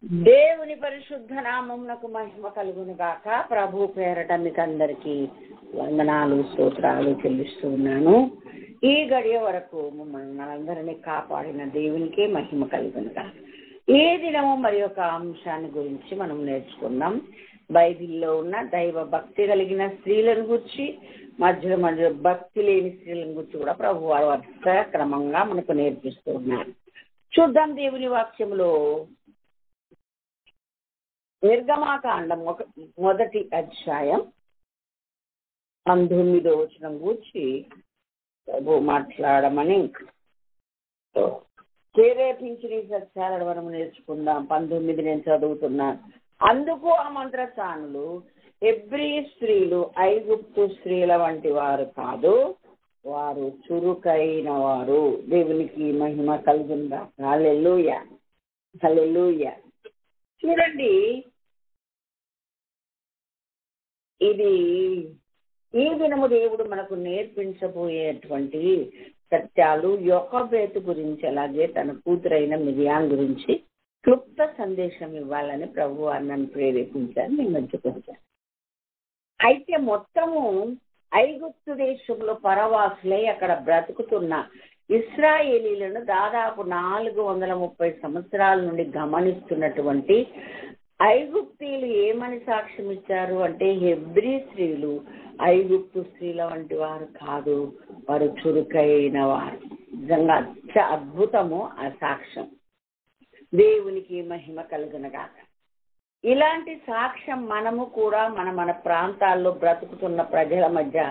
దేవుని పరిశుద్ధ నామమునకు మహిమ కలుగును గాక. ప్రభు పేరట మీకు అందరికీ వందనాలు స్తోత్రాలు చెల్లిస్తూ ఉన్నాను. ఈ గడియ వరకు మమ్మల్ని మనందరినీ కాపాడిన దేవునికే మహిమ కలుగును గాక. ఏ దినము మరి ఒక అంశాన్ని గురించి మనం నేర్చుకుందాం. బైబిల్లో ఉన్న దైవ భక్తి కలిగిన స్త్రీలను గురించి, మధ్య భక్తి లేని స్త్రీలను గురించి కూడా ప్రభు వారు వరుస క్రమంగా మనకు నేర్పిస్తూ ఉన్నారు. చూద్దాం దేవుని వాక్యంలో నిర్గమాకాండం 1వ అధ్యాయం 19వ వచనం గురించి ప్రభు మాట్లాడమని ప్రేరేపించిన ఈ సత్యాలను మనం నేర్చుకుందాం. 19 నేను చదువుతున్నాను. అందుకు ఆ మంత్రసానులు, హెబ్రీ స్త్రీలు ఐగుప్తు స్త్రీల వంటి వారు కాదు, వారు చురుకైన వారు. దేవునికి మహిమ కలుగుందా. హల్లెలూయా, హల్లెలూయా. చూడండి, ఈ దినము దేవుడు మనకు నేర్పించబోయేటువంటి సత్యాలు యోకోబేతు గురించి, అలాగే తన కూతురైన మిరియాం గురించి క్లుప్త సందేశం ఇవ్వాలని ప్రభు నన్ను ప్రేరేపించాను, నేను మర్చిపోతాను. అయితే మొత్తము ఐగుప్తు దేశంలో పరవాసులై అక్కడ బ్రతుకుతున్న ఇశ్రాయేలీలను దాదాపు 430 సంవత్సరాల నుండి గమనిస్తున్నటువంటి ఐగుప్తీయులు ఏమని సాక్ష్యం ఇచ్చారు అంటే, హెబ్రీ స్త్రీలు ఐగుప్తు స్త్రీల వంటి వారు కాదు, వారు చురుకైన వారు. నిజంగా అద్భుతము ఆ సాక్ష్యం. దేవునికి మహిమ కలుగునగా. ఇలాంటి సాక్ష్యం మనము కూడా మన ప్రాంతాల్లో బ్రతుకుతున్న ప్రజల మధ్య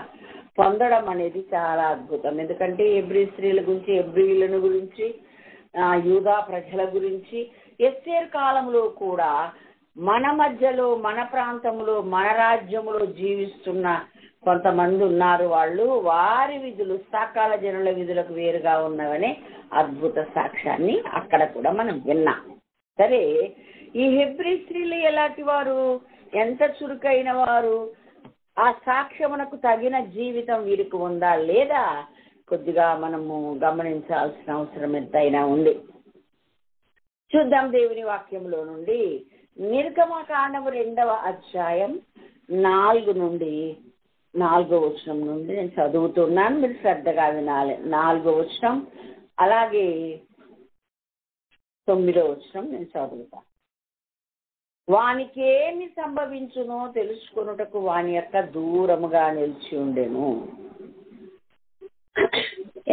పొందడం అనేది చాలా అద్భుతం. ఎందుకంటే హెబ్రీ స్త్రీల గురించి, హెబ్రీలను గురించి, యూదా ప్రజల గురించి ఎస్తేరు కాలంలో కూడా మన మధ్యలో, మన ప్రాంతంలో, మన రాజ్యంలో జీవిస్తున్న కొంతమంది ఉన్నారు. వాళ్ళు వారి విధులు సకాల జనుల విధులకు వేరుగా ఉన్నవనే అద్భుత సాక్ష్యాన్ని అక్కడ కూడా మనం విన్నాం. సరే, ఈ హెబ్రీ స్త్రీలు ఎలాంటి వారు, ఎంత చురుకైన వారు, ఆ సాక్ష్యమునకు తగిన జీవితం వీరికి ఉందా లేదా కొద్దిగా మనము గమనించాల్సిన అవసరం ఎంతైనా ఉంది. చూద్దాం దేవుని వాక్యంలో నుండి. నిర్గమకాండము 2వ అధ్యాయం 4వ వచనం నుండి నేను చదువుతున్నాను, మీరు శ్రద్ధగా వినాలి. 4వ వచనం అలాగే 9వ వచనం నేను చదువుతాను. వానికేమి సంభవించునో తెలుసుకొనుటకు వాని యొక్క దూరముగా నిలిచి ఉండెను.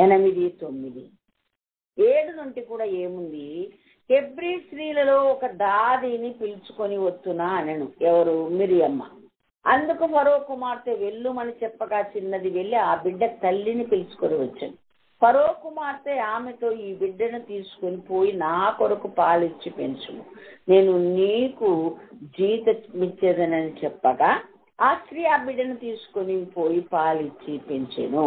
8, 9, 7 నుండి కూడా ఏముంది, హెబ్రీ స్త్రీలలో ఒక దాదిని పిలుచుకొని వస్తున్నా అనెను. ఎవరు? మిరియమ్మ. అందుకు ఫరో కుమార్తె వెళ్ళుమని చెప్పగా చిన్నది వెళ్ళి ఆ బిడ్డ తల్లిని పిలుచుకొని వచ్చాను. ఫరో కుమార్తె ఆమెతో, ఈ బిడ్డను తీసుకొని పోయి నా కొరకు పాలిచ్చి పెంచుము, నేను నీకు జీతమిచ్చేదనని చెప్పగా ఆ స్త్రీ ఆ బిడ్డను తీసుకొని పోయి పాలిచ్చి పెంచెను.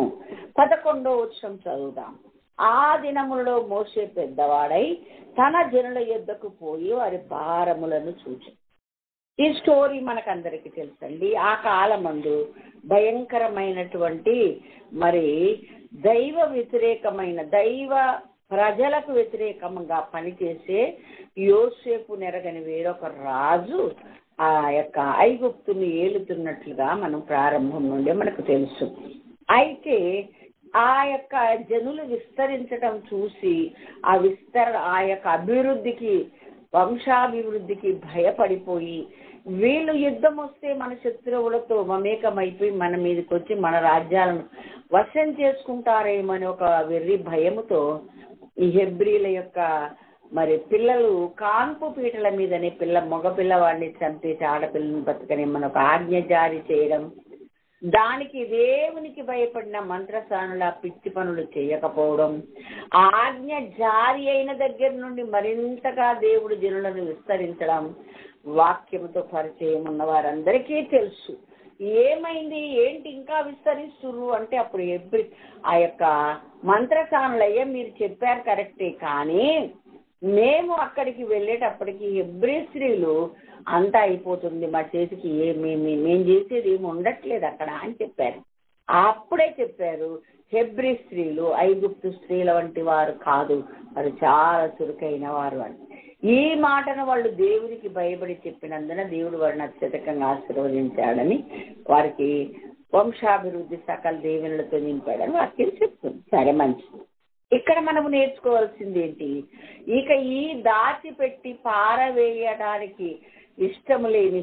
11వ వచనం చదువుదాం. ఆ దినములలో మోషే పెద్దవాడై తన జనుల యొద్దకు పోయి వారి భారములను చూచి. ఈ స్టోరీ మనకందరికీ తెలుసండి. ఆ కాలమందు భయంకరమైనటువంటి మరి దైవ వ్యతిరేకమైన, దైవ ప్రజలకు వ్యతిరేకంగా పనిచేసే యోసేపు నెరగని వేరొక రాజు ఆ యొక్క ఐగుప్తుని ఏలుతున్నట్లుగా మనం ప్రారంభం నుండి మనకు తెలుసు. అయితే ఆ యొక్క జనులు విస్తరించడం చూసి ఆ యొక్క అభివృద్ధికి, వంశాభివృద్ధికి భయపడిపోయి, వీళ్ళు యుద్ధం వస్తే మన శత్రువులతో మమేకమైపోయి మన మీదకి వచ్చి మన రాజ్యాలను వశం చేసుకుంటారేమని ఒక వెర్రి భయముతో ఈ హెబ్రీల యొక్క మరి పిల్లలు కాన్పు పీటల మీదనే మగ పిల్లవాడిని చంపేసి ఆడపిల్లని బతకనేమని ఒక ఆజ్ఞ జారీ చేయడం, దానికి దేవునికి భయపడిన మంత్రసానుల పిచ్చి పనులు చేయకపోవడం, ఆజ్ఞ జారీ అయిన దగ్గర నుండి మరింతగా దేవుడు జనులను విస్తరించడం వాక్యంతో పరిచయం ఉన్న వారందరికీ తెలుసు. ఏమైంది, ఏంటి ఇంకా విస్తరిస్తున్నారు అంటే, అప్పుడు ఆ యొక్క మంత్రసానులయ్యే మీరు చెప్పారు కరెక్టే, కానీ మేము అక్కడికి వెళ్ళేటప్పటికి హెబ్రీ స్త్రీలు అంతా అయిపోతుంది, మా చేతికి మేము చేసేది ఏమి ఉండట్లేదు అక్కడ అని చెప్పారు. అప్పుడే చెప్పారు, హెబ్రీ స్త్రీలు ఐగుప్తు స్త్రీల వంటి వారు కాదు, వారు చాలా చురుకైన వారు అని. ఈ మాటను వాళ్ళు దేవునికి భయపడి చెప్పినందున దేవుడు వారిని అత్యధికంగా ఆశీర్వదించాడని, వారికి వంశాభివృద్ధి సకల దీవెనలతో నింపాడని వాక్యం చెప్తుంది. సరే, మంచిది. ఇక్కడ మనము నేర్చుకోవాల్సింది ఏంటి? ఇక ఈ దాచిపెట్టి పారవేయడానికి ఇష్టం లేని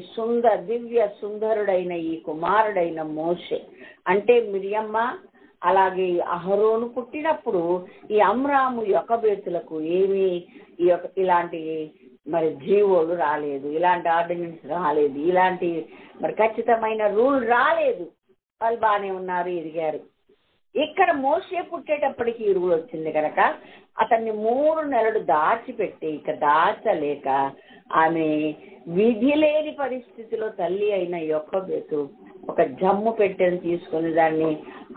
దివ్య సుందరుడైన ఈ కుమారుడైన మోషే అంటే మిరియమ్మ, అలాగే అహరోను పుట్టినప్పుడు ఈ అమ్రాము యొకబేతులకు ఏమీ ఇలాంటి మరి జీవోలు రాలేదు, ఇలాంటి ఆర్డినెన్స్ రాలేదు, ఇలాంటి మరి ఖచ్చితమైన రూల్ రాలేదు. వాళ్ళు బాగానే ఉన్నారు, ఎదిగారు. ఇక్కడ మోషే పుట్టేటప్పటికి ఈ రూల్ వచ్చింది కనుక అతన్ని 3 నెలలు దాచిపెట్టి, ఇక దాచలేక ఆమె విధి లేని పరిస్థితిలో తల్లి అయిన యొకబేతు ఒక జమ్ము పెట్టెను తీసుకుని దాన్ని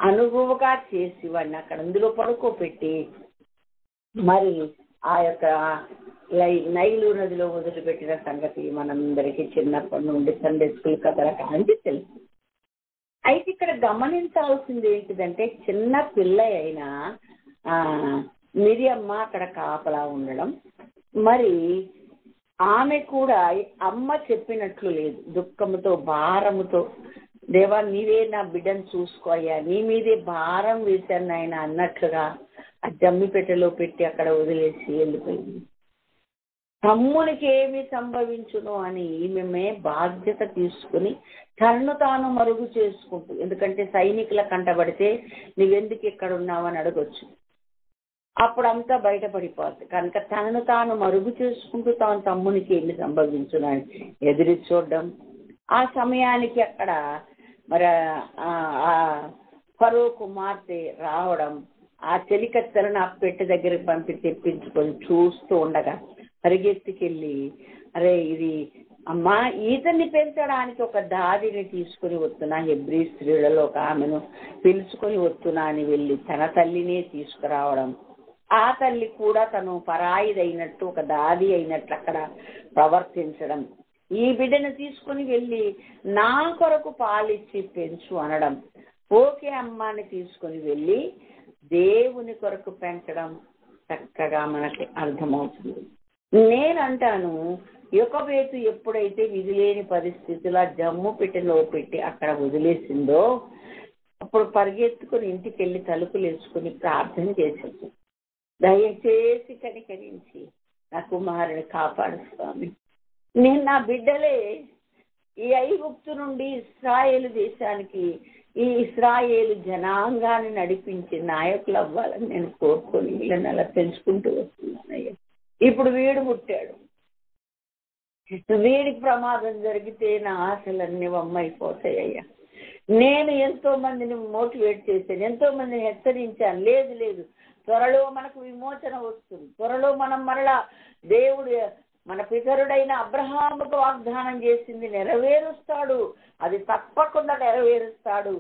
అనుగువగా చేసి వాడిని అక్కడ అందులో పడుకోబెట్టి మరి ఆ యొక్క నైలు నదిలో వదిలిపెట్టిన సంగతి మనందరికీ చిన్నప్పటి నుండి సండే స్కూల్ కథల నుంచి తెలుసు. అయితే ఇక్కడ గమనించాల్సింది ఏంటిదంటే, చిన్న పిల్ల అయిన మిరియమ్మ అక్కడ కాపలా ఉండడం, మరి ఆమె కూడా అమ్మ చెప్పినట్లు లేదు, దుఃఖముతో భారముతో, దేవా నీవే నా బిడ్డను చూసుకోయ్యా, నీ మీదే భారం వేశాను ఆయన అన్నట్లుగా ఆ జమ్మి పెట్టెలో పెట్టి అక్కడ వదిలేసి వెళ్ళిపోయింది. తమ్మునికి ఏమి సంభవించును అని ఈమె బాధ్యత తీసుకుని తనను తాను మరుగు చేసుకుంటూ, ఎందుకంటే సైనికుల కంటబడితే నువ్వెందుకు ఇక్కడ ఉన్నావని అడగొచ్చు, అప్పుడంతా బయటపడిపోతుంది కనుక తనను తాను మరుగు చేసుకుంటూ తాను తమ్మునికి ఏమి సంభవించును అని ఎదురు చూడడం. ఆ సమయానికి అక్కడ మరి ఆ ఫరో కుమార్తె రావడం, ఆ చెలికత్తెలను ఆ పెట్టె దగ్గరికి పంపి తెప్పించుకొని చూస్తూ ఉండగా పరిగెత్తుకెళ్ళి, అరే ఇది అమ్మా ఈతన్ని పెంచడానికి ఒక దాదిని తీసుకుని వస్తున్నా, హెబ్రీ స్త్రీలలో ఒక ఆమెను పిలుచుకొని వస్తున్నా అని వెళ్ళి తన తల్లినే తీసుకురావడం, ఆ తల్లి కూడా తను పరాయిదైనట్టు ఒక దాది అయినట్లు అక్కడ ప్రవర్తించడం, ఈ బిడ్డను తీసుకుని వెళ్ళి నా కొరకు పాలిచ్చి పెంచు అనడం, ఓకే అమ్మాని తీసుకుని వెళ్ళి దేవుని కొరకు పెంచడం చక్కగా మనకి అర్థమవుతుంది. నేనంటాను, యొకబేతు ఎప్పుడైతే విధిలేని పరిస్థితుల్లో జమ్ము పెట్టెలో పెట్టి అక్కడ వదిలేసిందో అప్పుడు పరిగెత్తుకుని ఇంటికి వెళ్ళి తలుపులు వేసుకుని ప్రార్థన చేసేది, దయచేసి కనికరించి నా కుమారుని కాపాడు స్వామి, నేను నా బిడ్డలే ఈ ఐగుప్తు నుండి ఇశ్రాయేలు దేశానికి ఈ ఇశ్రాయేలు జనాంగాన్ని నడిపించి నాయకులు అవ్వాలని నేను కోరుకొని వీళ్ళని అలా పెంచుకుంటూ వస్తున్నానయ్యా. ఇప్పుడు వీడు పుట్టాడు, వీడికి ప్రమాదం జరిగితే నా ఆశలన్నీ వమ్మైపోతాయ్యా. నేను ఎంతో మందిని మోటివేట్ చేశాను, ఎంతో మందిని హెచ్చరించాను, లేదు లేదు త్వరలో మనకు విమోచన వస్తుంది, త్వరలో మనం మరలా దేవుడు మన పితరుడైన అబ్రహాముకు వాగ్దానం చేసింది నెరవేరుస్తాడు, అది తప్పకుండా నెరవేరుస్తాడు,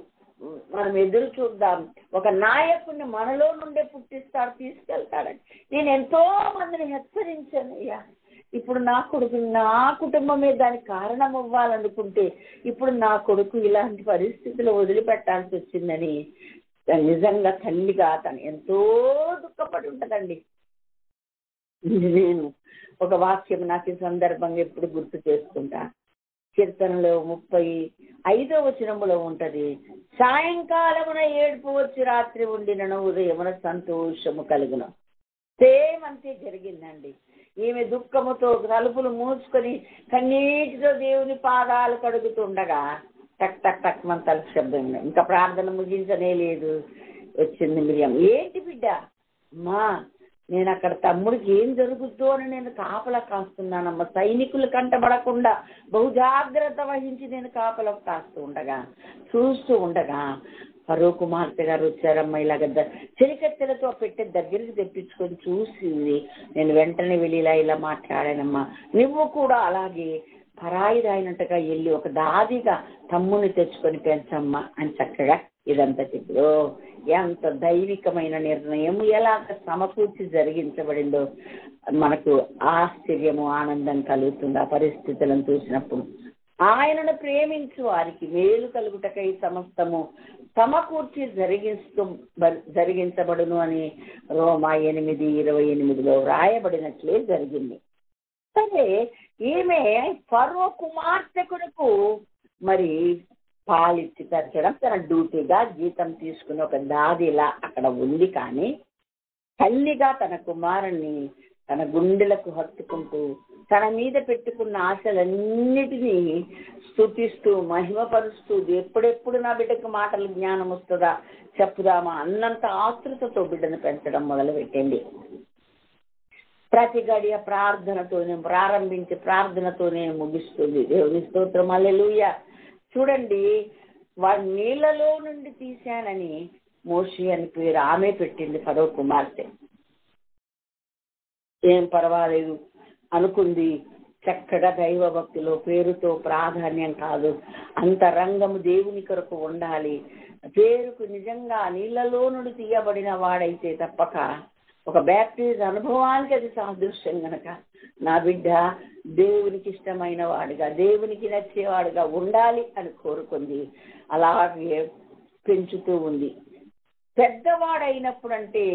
మనం ఎదురు చూద్దాం, ఒక నాయకుడిని మనలో నుండే పుట్టిస్తాడు, తీసుకెళ్తాడని నేను ఎంతో మందిని హెచ్చరించాను అయ్యా. ఇప్పుడు నా కొడుకు, నా కుటుంబమే దానికి కారణం అవ్వాలనుకుంటే ఇప్పుడు నా కొడుకు ఇలాంటి పరిస్థితులు వదిలిపెట్టాల్సి వచ్చిందని నిజంగా తల్లిగా తను ఎంతో దుఃఖపడి ఉంటుందండి. నేను ఒక వాక్యం నాకు ఈ సందర్భంగా ఎప్పుడు గుర్తు చేసుకుంటా, కీర్తనలో 35వ వచనములో ఉంటది, సాయంకాలమున ఏడుపు వచ్చి రాత్రి ఉండినను ఉదయమున సంతోషము కలుగును. సేమ్ అంతే జరిగిందండి. ఈమె దుఃఖముతో తలుపులు మూసుకొని కన్నీటితో దేవుని పాదాలు కడుగుతుండగా టక్ టక్ టక్ మన తలుపు శబ్దం, ఇంకా ప్రార్థన ముగించనే లేదు. వచ్చింది మిరియం, ఏంటి బిడ్డ? అమ్మా నేను అక్కడ తమ్ముడికి ఏం జరుగుద్దో అని నేను కాపలా కాస్తున్నానమ్మా, సైనికులు కంటబడకుండా బహుజాగ్రత్త వహించి నేను కాపలా కాస్తూ ఉండగా చూస్తూ ఉండగా ఫరో కుమార్తె గారు వచ్చారమ్మా, ఇలాగ చెలికత్తెలతో పెట్టే దగ్గరికి తెప్పించుకొని చూసింది. నేను వెంటనే వెళ్ళి ఇలా మాట్లాడానమ్మా, నువ్వు కూడా అలాగే పరాయిదైనట్టుగా వెళ్ళి ఒక దాదిగా తమ్ముని తెచ్చుకొని పెంచమ్మా అని చక్కగా ఇదంతా చెప్పు. ఎంత దైవికమైన నిర్ణయం, ఎలాగ సమకూర్చి జరిగించబడిందో మనకు ఆశ్చర్యము, ఆనందం కలుగుతుంది ఆ పరిస్థితులను చూసినప్పుడు. ఆయనను ప్రేమించు వారికి మేలు కలుగుటకై సమస్తము సమకూర్చి జరిగించబడును అని రోమా 8:28లో వ్రాయబడినట్లే జరిగింది. సరే, ఈమె ఫరో కుమార్తె కొరకు మరి పాలిచ్చి పెంచడం తన డ్యూటీగా జీతం తీసుకుని ఒక దాదిలా అక్కడ ఉంది. కానీ తల్లిగా తన కుమారుణ్ణి తన గుండెలకు హత్తుకుంటూ తన మీద పెట్టుకున్న ఆశలన్నిటినీ స్తుతిస్తూ మహిమపరుస్తూ ఎప్పుడెప్పుడు నా బిడ్డకు మాటలు జ్ఞానం వస్తుందా చెప్పుదామా అన్నంత ఆతృతతో బిడ్డను పెంచడం మొదలుపెట్టండి. ప్రతి గడియ ప్రార్థనతోనే ప్రారంభించి ప్రార్థనతోనే ముగిస్తుంది. దేవుని స్తోత్రం, హల్లెలూయా. చూడండి, వాడి నీళ్ళలో నుండి తీశానని మోషే అని పేరు ఆమె పెట్టింది ఫరో కుమార్తె. ఏం పర్వాలేదు అనుకుంది. చక్కగా దైవ భక్తిలో పేరుతో ప్రాధాన్యం కాదు, అంతరంగము దేవుని కొరకు ఉండాలి. పేరుకు నిజంగా నీళ్ళలో నుండి తీయబడిన వాడైతే తప్పక ఒక బ్యాప్టిజ్ అనుభవానికి అది సాదృశ్యం గనక నా బిడ్డ దేవునికి ఇష్టమైన వాడుగా దేవునికి నచ్చేవాడుగా ఉండాలి అని కోరుకుంది. అలాగే పెంచుతూ ఉంది. పెద్దవాడైనప్పుడు అంటే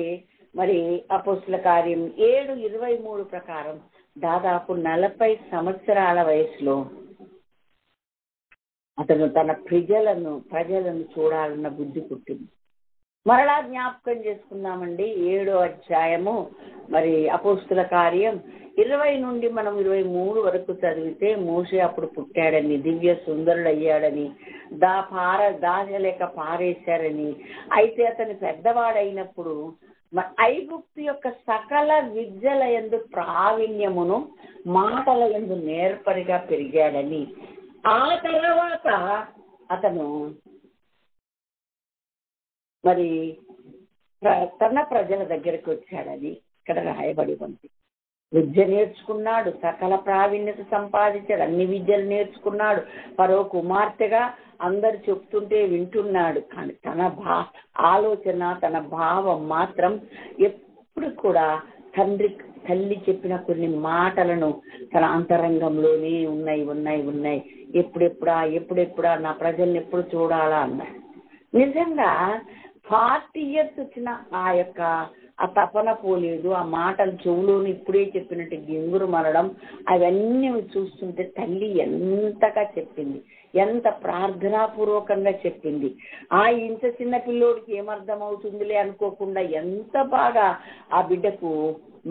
మరి అపోస్తుల కార్యం 7:23 ప్రకారం దాదాపు 40 సంవత్సరాల వయసులో అతను తన ప్రజలను చూడాలన్న బుద్ధి పుట్టింది. మరలా జ్ఞాపకం చేసుకుందామండి. 7వ అధ్యాయము మరి అపోస్తుల కార్యం 20 నుండి మనం 23 వరకు చదివితే మోషే అప్పుడు పుట్టాడని, దివ్య సుందరుడు అయ్యాడని, దాచలేక పారేశారని. అయితే అతను పెద్దవాడైనప్పుడు ఐగుప్తు యొక్క సకల విద్యల యందు ప్రావీణ్యమును మాటల యందు నేర్పరిగా పెరిగాడని. ఆ తర్వాత అతను మరి తన ప్రజల దగ్గరికి వచ్చాడని ఇక్కడ రాయబడి ఉంది. విద్య నేర్చుకున్నాడు, సకల ప్రావీణ్యత సంపాదించాడు, అన్ని విద్యలు నేర్చుకున్నాడు. ఫరో కుమార్తెగా అందరు చెప్తుంటే వింటున్నాడు. కానీ తన ఆలోచన, తన భావం మాత్రం ఎప్పుడు కూడా తల్లి చెప్పిన కొన్ని మాటలను తన అంతరంగంలోనే ఉన్నాయి. ఎప్పుడెప్పుడా నా ప్రజల్ని ఎప్పుడు చూడాలా అన్నాడు. నిజంగా 40 years వచ్చిన ఆ తపన పోలేదు. ఆ మాటలు చెవులోని ఇప్పుడే చెప్పినట్టు గింగురు మనడం అవన్నీ చూస్తుంటే తల్లి ఎంతగా చెప్పింది, ఎంత ప్రార్థనాపూర్వకంగా చెప్పింది. ఇంత చిన్న పిల్లోడికి ఏమర్థం అవుతుందిలే అనుకోకుండా ఎంత బాగా ఆ బిడ్డకు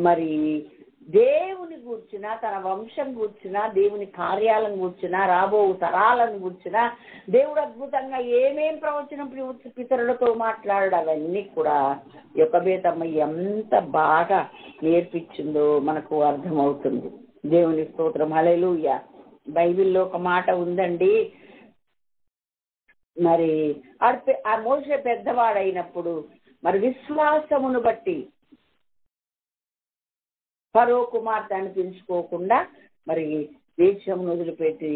మరి దేవుని గూర్చిన, తన వంశం గూర్చిన, దేవుని కార్యాలను గూర్చిన, రాబో తరాలను గూర్చిన, దేవుడు అద్భుతంగా ఏమేం ప్రవచనం పితరులతో మాట్లాడాడు అవన్నీ కూడా యొకబేతమ్మ ఎంత బాగా నేర్పించిందో మనకు అర్థమవుతుంది. దేవుని స్తోత్రం, హల్లెలూయా. బైబిల్లో ఒక మాట ఉందండి, మరి ఆ మోషే పెద్దవాడైనప్పుడు మరి విశ్వాసమును బట్టి ఫరో కుమార్తె అనిపించుకోకుండా మరి దేశం వదిలిపెట్టి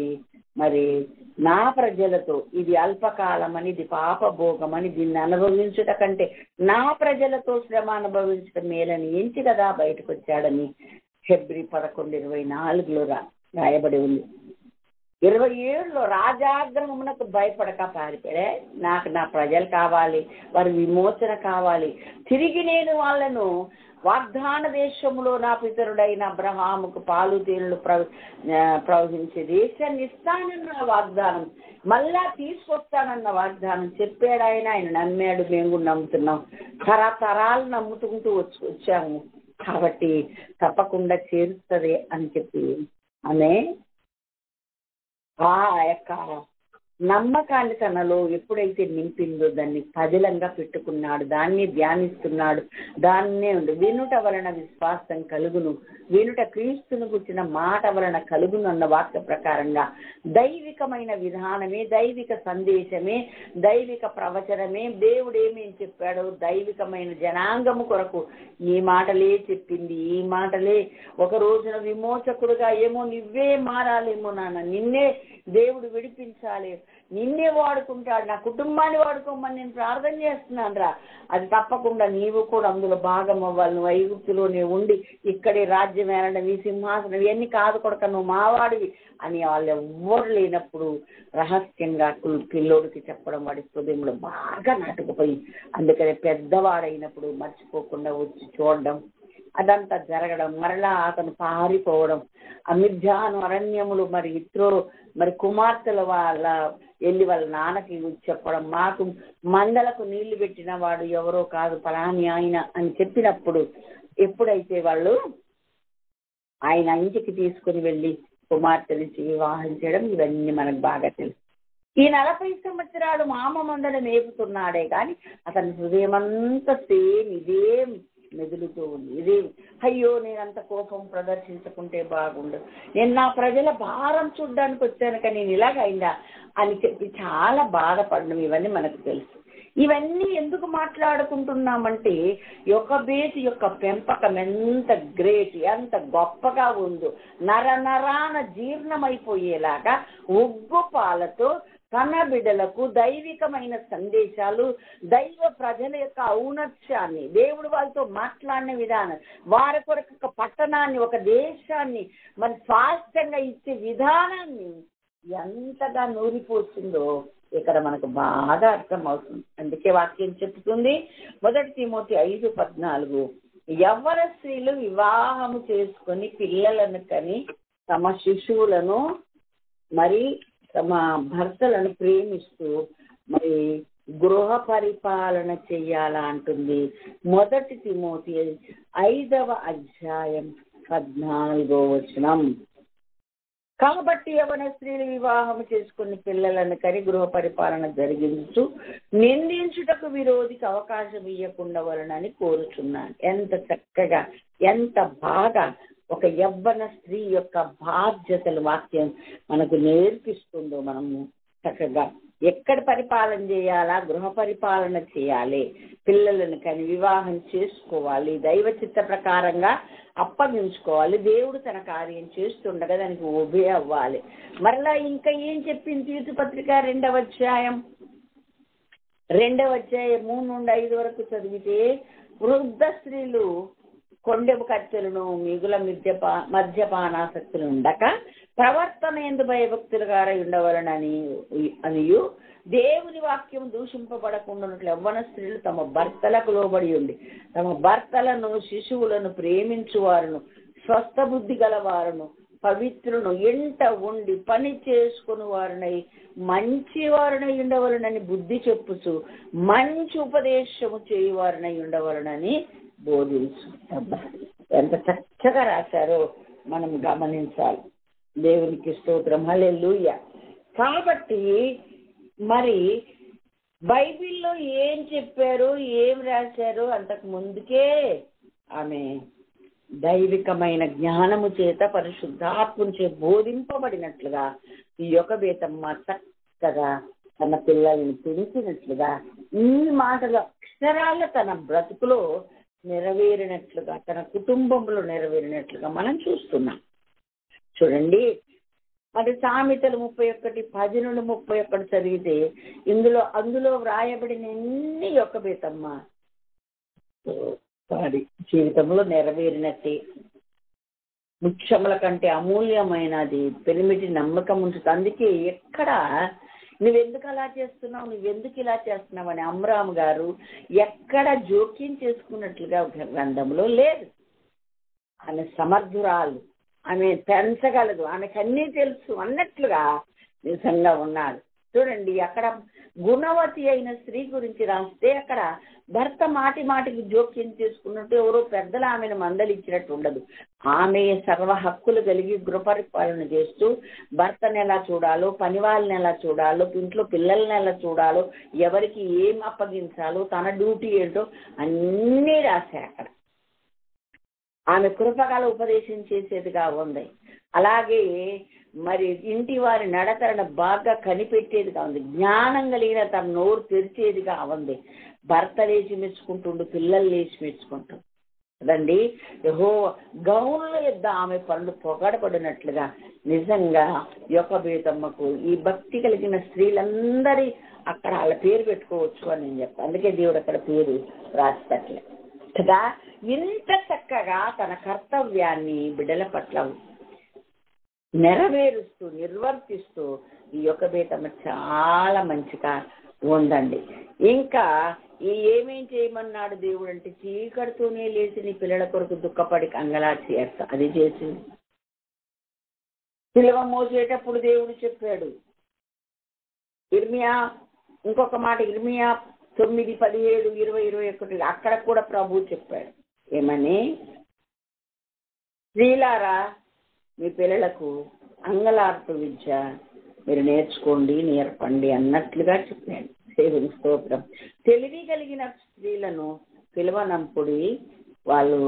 మరి నా ప్రజలతో, ఇది అల్పకాలం అని, ఇది పాపభోగం అని, దీన్ని అనుభవించుట కంటే నా ప్రజలతో శ్రమ అనుభవించడం మేలని ఎంచి కదా బయటకు వచ్చాడని హెబ్రీ 11:24 రాయబడి ఉంది. 27లో రాజాగ్రహమునకు భయపడక పారిపోయే, నాకు నా ప్రజలు కావాలి, వారి విమోచన కావాలి, తిరిగి నేను వాళ్ళను వాగ్దాన దేశంలో నా పితరుడైన అబ్రహాముకు పాలు తేనెలు ప్రవహించే దేశాన్ని ఇస్తానన్న వాగ్దానం, మళ్ళా తీసుకొస్తానన్న వాగ్దానం చెప్పాడు ఆయన. ఆయన నమ్మాడు, మేము కూడా నమ్ముతున్నాం. తరతరాలు నమ్ముతుంటూ వచ్చాము కాబట్టి తప్పకుండా చేరుస్తుంది అని చెప్పి ఆమె ఆ యొక్క నమ్మకాన్ని తనలో ఎప్పుడైతే నింపిందో దాన్ని పదిలంగా పెట్టుకున్నాడు, దాన్ని ధ్యానిస్తున్నాడు. దాన్నే వినుట వలన విశ్వాసం కలుగును, వినుట క్రీస్తును గుర్చిన మాట వలన కలుగును అన్న వాక్య ప్రకారంగా దైవికమైన విధానమే, దైవిక సందేశమే, దైవిక ప్రవచనమే, దేవుడు ఏమేం చెప్పాడో దైవికమైన జనాంగము కొరకు ఈ మాటలే చెప్పింది. ఈ మాటలే ఒక రోజున విమోచకుడుగా ఏమో నువ్వే మారాలేమో నాన్న, నిన్నే దేవుడు విడిపించాలి, నిన్నే వాడుకుంటాడు, నా కుటుంబాన్ని వాడుకోమని నేను ప్రార్థన చేస్తున్నాను రా. అది తప్పకుండా నీవు కూడా అందులో భాగం అవ్వాలి. నువ్వు ఐగుప్తులోనే ఉండి ఇక్కడే రాజ్యం ఏరడం, ఈ సింహాసనం ఇవన్నీ కాదు కొడక, నువ్వు మావాడివి అని వాళ్ళు ఎవ్వరు లేనప్పుడు రహస్యంగా పిల్లోడికి చెప్పడం వాడి హృదయంలో బాగా నాటుకుపోయి, అందుకనే పెద్దవాడైనప్పుడు మర్చిపోకుండా వచ్చి చూడడం, అదంతా జరగడం, మరలా అతను పారిపోవడం, ఆ మిర్జాను అరణ్యములు మరి ఇత్రో మరి కుమార్తెల వాళ్ళ వెళ్ళి వాళ్ళ నాన్నకి చెప్పడం, మాకు మందలకు నీళ్లు పెట్టిన వాడు ఎవరో కాదు ఫలాని ఆయన అని చెప్పినప్పుడు ఎప్పుడైతే వాళ్ళు ఆయన ఇంటికి తీసుకుని వెళ్ళి కుమార్తెనిచ్చి వివాహం చేయడం, ఇవన్నీ మనకు బాగా తెలుసు. ఈ 40 సంవత్సరాలు మామ మందను మేపుతున్నాడే కానీ అతని హృదయం అంతా సేమ్ ఇదే మెదులుతూ ఉంది. ఇదే అయ్యో నేనంత కోపం ప్రదర్శించుకుంటే బాగుండు, నేను నా ప్రజల భారం చూడ్డానికి వచ్చాను కానీ నేను ఇలాగైందా అని చెప్పి చాలా బాధపడడం, ఇవన్నీ మనకు తెలుసు. ఇవన్నీ ఎందుకు మాట్లాడుకుంటున్నామంటే యొకబేతు యొక్క పెంపకం ఎంత గ్రేట్, ఎంత గొప్పగా ఉందో, నరాన జీర్ణమైపోయేలాగా ఉగ్గు పాలతో తన బిడ్డలకు దైవికమైన సందేశాలు, దైవ ప్రజల యొక్క ఔన్నత్యాన్ని, దేవుడు వాళ్ళతో మాట్లాడిన విధానం, వారి కొరకు ఒక పట్టణాన్ని, ఒక దేశాన్ని మరి స్వాస్థ్యంగా ఇచ్చే విధానాన్ని ఎంతగా నూరిపోతుందో ఇక్కడ మనకు బాగా అర్థం అవుతుంది. అందుకే వాక్యం చెప్తుంది 1 తిమోతి 5:14, యవ్వన స్త్రీలు వివాహము చేసుకొని పిల్లలను కని తమ శిశువులను మరి తమ భర్తలను ప్రేమిస్తూ మరి గృహ పరిపాలన చెయ్యాలా అంటుంది 1 తిమోతి 5:14. కాబట్టి యవ్వన స్త్రీలు వివాహం చేసుకుని పిల్లలను కని గృహ పరిపాలన జరిగించు, నిందించుటకు విరోధికి అవకాశం ఇవ్వకుండా వలనని కోరుచున్నాను. ఎంత చక్కగా, ఎంత బాగా ఒక యవ్వన స్త్రీ యొక్క బాధ్యతలు వాక్యం మనకు నేర్పిస్తుందో. మనము చక్కగా ఎక్కడ పరిపాలన చేయాలా, గృహ పరిపాలన చేయాలి, పిల్లలను కని వివాహం చేసుకోవాలి, దైవ చిత్త ప్రకారంగా అప్పగించుకోవాలి, దేవుడు తన కార్యం చేస్తుండగా దానికి ఒబే అవ్వాలి. మరలా ఇంకా ఏం చెప్పింది తీతు పత్రిక 2వ అధ్యాయం 3-5 వరకు చదివితే, వృద్ధ స్త్రీలు కొండెపు కత్తెలను మిగుల మద్యపానాసక్తులు ఉండక ప్రవర్తన ఎందు భయభక్తులుగా ఉండవలనని అనియు దేవుని వాక్యం దూషింపబడకుండా యవ్వన స్త్రీలు తమ భర్తలకు లోబడి ఉండి తమ భర్తలను శిశువులను ప్రేమించువారును స్వస్థ బుద్ధి గలవారును పవిత్రును ఎంట ఉండి పని చేసుకుని వారినై మంచి వారినై ఉండవలనని బుద్ధి చెప్పుచు మంచి ఉపదేశము చేయువారినై ఉండవలనని బోధించు. ఎంత చక్కగా రాశారో మనం గమనించాలి. దేవునికి స్తోత్రం, హల్లెలూయా. కాబట్టి మరి బైబిల్లో ఏం చెప్పారు, ఏం రాశారు, అంతకు ముందుకే ఆమె దైవికమైన జ్ఞానము చేత పరిశుద్ధాత్మను చే బోధింపబడినట్లుగా ఈ యొకబేతమ్మ చక్కగా తన పిల్లల్ని పెంచినట్లుగా ఈ మాటలు అక్షరాల తన బ్రతుకులో నెరవేరినట్లుగా, తన కుటుంబంలో నెరవేరినట్లుగా మనం చూస్తున్నాం. చూడండి, మరి సామెతలు 31:10-31 చదివితే అందులో వ్రాయబడిన ఎన్ని యొకబేతమ్మ వారి జీవితంలో నెరవేరినట్టే. ముత్యముల కంటే అమూల్యమైనది పెరిమిటి నమ్మకం ఉంటుంది. అందుకే ఎక్కడ నువ్వెందుకు అలా చేస్తున్నావు, నువ్వెందుకు ఇలా చేస్తున్నావు అని అమ్రామ్ గారు ఎక్కడ జోక్యం చేసుకున్నట్లుగా గ్రంథంలో లేదు. ఆమె సమర్థురాలు, ఆమె పెంచగలదు, ఆమెకు అన్నీ తెలుసు అన్నట్లుగా నిజంగా ఉన్నాడు. చూడండి, అక్కడ గుణవతి అయిన స్త్రీ గురించి రాస్తే అక్కడ భర్త మాటికి జోక్యం చేసుకున్నట్టు ఎవరో పెద్దలు ఆమెను మందలిచ్చినట్టు ఉండదు. ఆమె సర్వ హక్కులు కలిగి గృహపరిపాలన చేస్తూ భర్తను ఎలా చూడాలో, పని వాళ్ళని ఎలా చూడాలో, ఇంట్లో పిల్లల్ని ఎలా చూడాలో, ఎవరికి ఏం అప్పగించాలో, తన డ్యూటీ ఏంటో అన్నీ రాశాయి అక్కడ. ఆమె కృపగల ఉపదేశం చేసేదిగా ఉంది. అలాగే మరి ఇంటి వారి నడతలను బాగా కనిపెట్టేదిగా ఉంది. జ్ఞానం కలిగిన తన నోరు తెరిచేదిగా ఉంది. భర్త లేచి మెచ్చుకుంటుండు, పిల్లలు లేచి మెచ్చుకుంటాడు కదండి. యెహోవా గౌనుల యొద్ద ఆమె పనులు పొగడబడినట్లుగా నిజంగా యొకబేతమ్మకు ఈ భక్తి కలిగిన స్త్రీలందరి అక్కడ వాళ్ళ పేరు పెట్టుకోవచ్చు అని నేను చెప్తాను. అందుకే దేవుడు అక్కడ పేరు రాసి పెట్టలే కదా. ఇంత చక్కగా తన కర్తవ్యాన్ని బిడ్డల పట్ల నెరవేరుస్తూ నిర్వర్తిస్తూ ఈ యొకబేతమ్మ చాలా మంచిగా ఉందండి. ఇంకా ఏమేం చేయమన్నాడు దేవుడు అంటే, చీకటితోనే లేచి నీ పిల్లల కొరకు దుఃఖపడి అంగలార్చి చేస్తా. అది చేసింది. సిలువ మోసేటప్పుడు దేవుడు చెప్పాడు. ఇర్మియా, ఇంకొక మాట, ఇర్మియా 9, 17, 20, 21 అక్కడ కూడా ప్రభు చెప్పాడు ఏమని, స్త్రీలారా మీ పిల్లలకు అంగలార్పు విద్య మీరు నేర్చుకోండి, నేర్పండి అన్నట్లుగా చెప్పాడు. దేవుని స్తోత్రం. తెలివి కలిగిన స్త్రీలను పిలవనంపుడి, వాళ్ళు